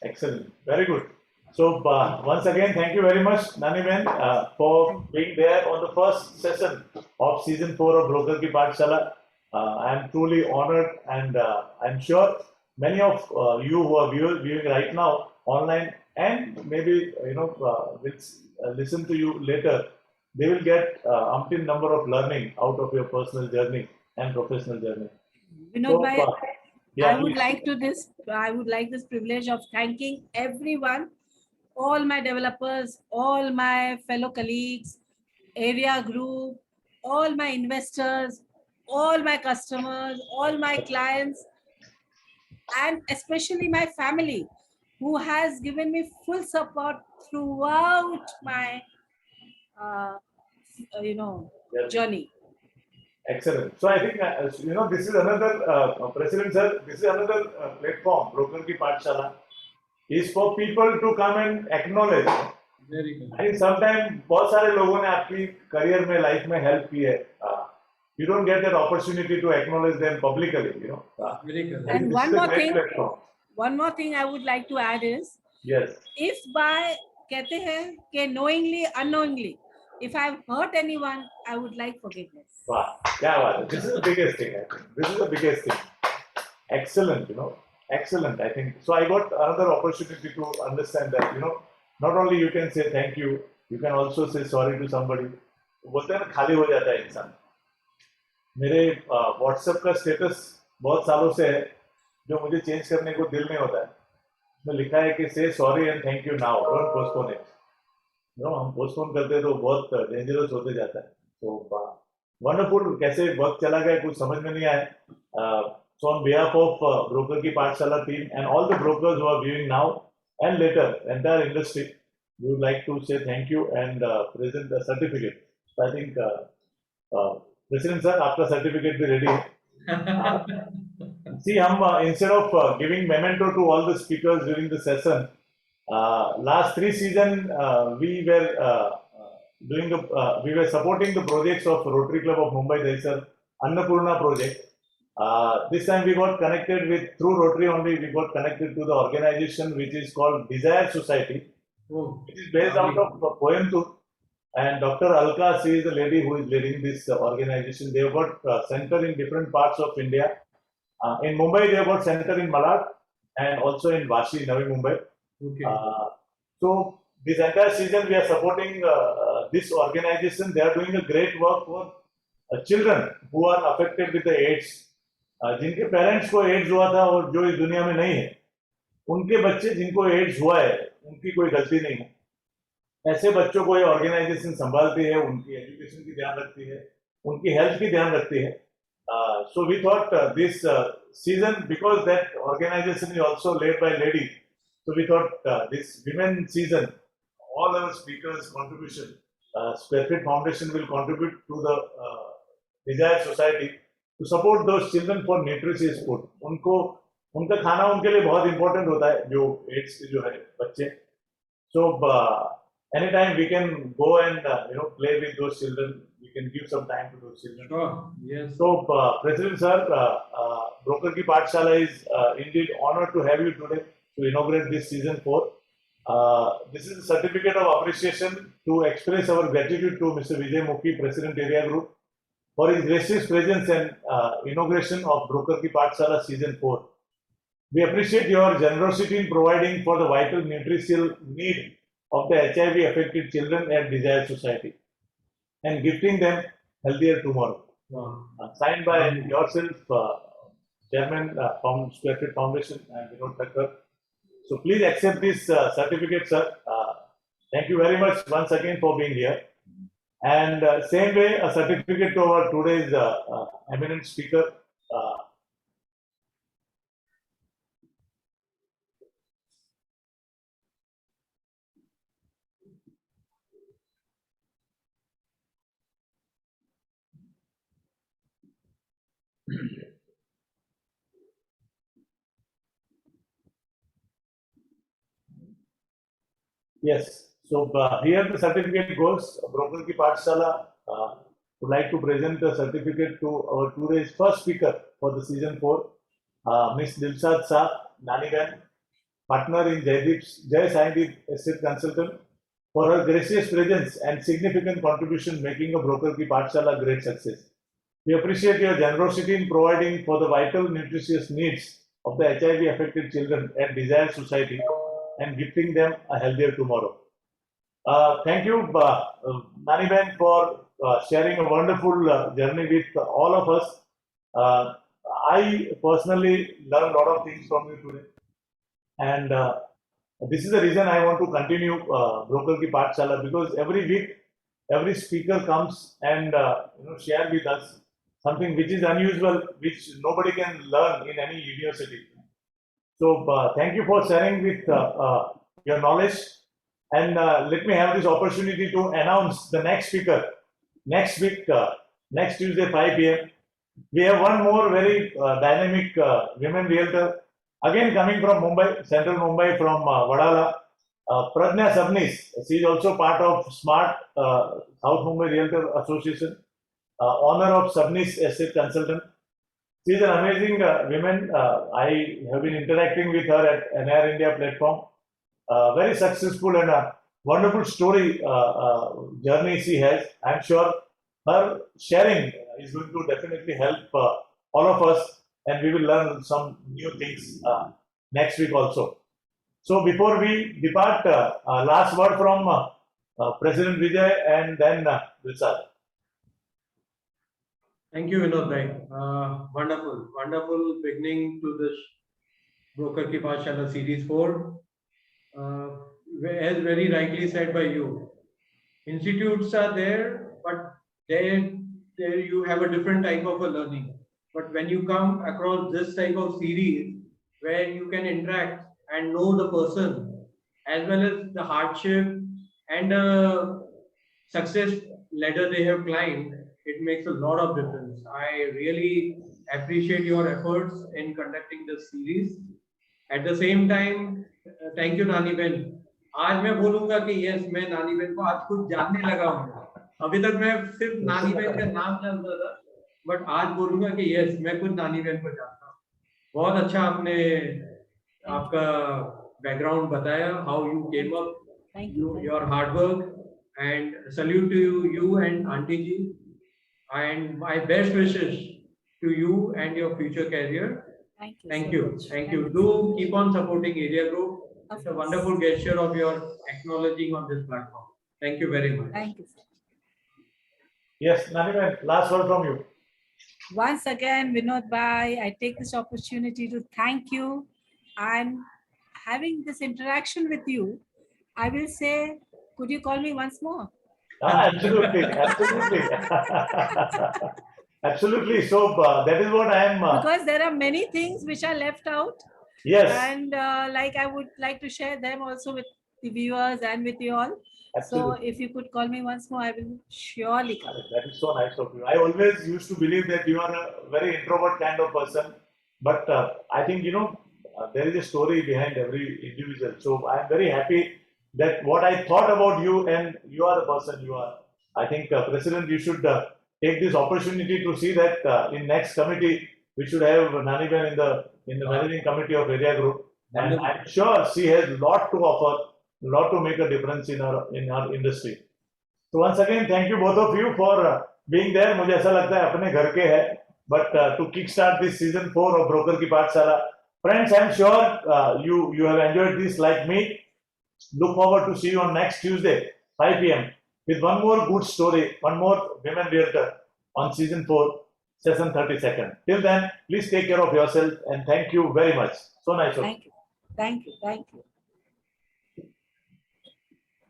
Excellent. Very good. So once again, thank you very much, Nani Ben, for being there on the first session of season 4 of Broker Ki Pathshala. I am truly honored, and I'm sure many of you who are viewing right now online, and maybe will listen to you later. They will get umpteen number of learning out of your personal journey and professional journey. Vinod bhai, yeah, I would please. like this privilege of thanking everyone, all my developers, all my fellow colleagues, area group, all my investors, all my customers, all my clients, and especially my family, who has given me full support throughout my uh, Yes. journey. Excellent. So I think this is another President sir. This is another platform. Broker Ki Pathshala is for people to come and acknowledge. Very good. I think sometimes बहुत सारे लोगों ने आपकी career में life में help की है. You don't get that opportunity to acknowledge them publicly. Very good. And this one is a more great thing. platform. One more thing I would like to add is, Yes. if by कहते हैं कि knowingly, unknowingly, if I've hurt anyone, I would like forgiveness. Wow, क्या बात है. This is the biggest thing. I think. This is the biggest thing. Excellent, excellent. I think so. I got another opportunity to understand that not only you can say thank you, you can also say sorry to somebody. बोलते हैं ना खाली हो जाता है इंसान. मेरे WhatsApp का स्टेटस बहुत सालों से है जो मुझे चेंज करने को दिल नहीं होता है. उसमें लिखा है कि से sorry and thank you now, don't postpone it. हम पोस्टपोन करते हैं तो बहुत डेंजरस होते जाता है. तो वंडरफुल, कैसे वक्त चला गया कुछ समझ में नहीं आया. So on behalf of Broker Ki Pathshala team and all the brokers who are viewing now and later, entire industry, we would like to say thank you and present the certificate. So I think President sir, आपका certificate भी ready है. See, हम instead of giving memento to all the speakers during the session, last 3 seasons we were supporting the projects of Rotary Club of Mumbai Dahisar Annapurna project. This time we got connected through Rotary only, we got connected to the organization which is called Desire Society, which is based out of Coimbatore. And Dr. Alka, she is the lady who is leading this organization. They have got center in different parts of India. In Mumbai, they have got center in Malad and also in Vashi, Navi Mumbai. Okay. So this entire season we are supporting this organization. They are doing a great work for children who are affected with the AIDS. जिनके parents को ads हुआ था और जो इस दुनिया में नहीं है, उनके बच्चे जिनको एड्स हुआ है, उनकी कोई गलती नहीं है. ऐसे बच्चों को ये ऑर्गेनाइजेशन संभालती है, उनकी एजुकेशन की ध्यान रखती है, उनकी हेल्थ की ध्यान रखती है. So we thought this season, because that organization is also led by ladies, so we thought this women season, all our speakers' contribution, Squarefit Foundation will contribute to the Desire Society to support those children for nutritious food. उनका खाना उनके लिए बहुत important होता है, जो AIDS के जो है बच्चे. So anytime we can go and play with those children, we can give some time to those children. Sure. Yes. So President sir, Broker Ki Pathshala is indeed honored to have you today to inaugurate this season 4. This is a certificate of appreciation to express our gratitude to Mr. Vijay Mukhi, President Area Group, for his gracious presence and inauguration of Broker Ki Pathshala season 4. We appreciate your generosity in providing for the vital nutritional need of the HIV affected children at Desire Society and gifting them healthier tomorrow. Wow. Signed by yourself, Chairman from Squarefit Foundation and Vinod Thakkar. So please accept this certificate, sir. Thank you very much once again for being here. And same way, a certificate to our today's eminent speaker. Yes. So here the certificate goes. Broker Ki Pathshala would like to present the certificate to our today's first speaker for the season 4, Miss Dilshad Shah, Nani Ben. partner in Jai Sandeep Estate Consultant, for her gracious presence and significant contribution making a Broker Ki Pathshala a great success. We appreciate your generosity in providing for the vital nutritious needs of the HIV affected children at Desire Society and gifting them a healthier tomorrow. Thank you, Nani Ben, for sharing a wonderful journey with all of us. I personally learned a lot of things from you today, and this is the reason I want to continue Broker Ki Pathshala, because every week, every speaker comes and share with us something which is unusual, which nobody can learn in any university. So thank you for sharing with your knowledge, and let me have this opportunity to announce the next speaker next week, next Tuesday 5 p.m. We have one more very dynamic women realtor, again coming from Mumbai, central Mumbai, from Vadala, Pradnya Sabnis. She is also part of SMART, South Mumbai Realtor Association, owner of Sabnis Estate Consultant. She is an amazing woman. I have been interacting with her at NIR India platform. Very successful and a wonderful story journey she has. I am sure her sharing is going to definitely help all of us, and we will learn some new things next week also. So before we depart, last word from President Vijay and then Vishal. Thank you, Vinod bhai. Wonderful beginning to this Broker Ki Pathshala Series 4. As very rightly said by you, institutes are there, but there you have a different type of a learning. But when you come across this type of series where you can interact and know the person as well as the hardship and the success ladder they have climbed, it makes a lot of difference. I really appreciate your efforts in conducting this series. At the same time, thank you नानी बहन. आज मैं बोलूंगा कि yes, मैं नानी बहन को आज खुद जानने लगा हूँ. अभी तक मैं सिर्फ नानी बहन का नाम जानता था, बट आज बोलूंगा कि यस, मैं खुद नानी बहन को जानता हूँ. बहुत अच्छा आपने आपका बैकग्राउंड बताया, how you came up, your hard work, and salute to you and aunty ji, and my best wishes to you and your future career. Thank you. Do keep on supporting Area Group. It's a wonderful gesture of your acknowledging on this platform. Thank you very much. Thank you. Yes, Nani, last word from you. Once again, Vinod Bhai, I take this opportunity to thank you. And having this interaction with you, I will say, could you call me once more? Absolutely. Absolutely. So that is what I am. Because there are many things which are left out. Yes. And like I would like to share them also with the viewers and with you all. Absolutely. So if you could call me once more, I will surely come. That is so nice of you. I always used to believe that you are a very introvert kind of person, but I think there is a story behind every individual. So I am very happy that what I thought about you, and you are the person you are. I think President, you should take this opportunity to see that in next committee we should have Nani Ben in the managing committee of Area Group, and I'm sure she has a lot to offer, a lot to make a difference in our industry. So once again, thank you both of you for being there. मुझे ऐसा लगता है अपने घर के है, but to kickstart this season 4 of Broker Ki Pathshala, friends, I'm sure you have enjoyed this like me. Look forward to see you on next Tuesday 5 p.m. with one more good story, one more women realtor on season 4, session 32nd. Till then, please take care of yourself and thank you very much. So nice of you. Thank you.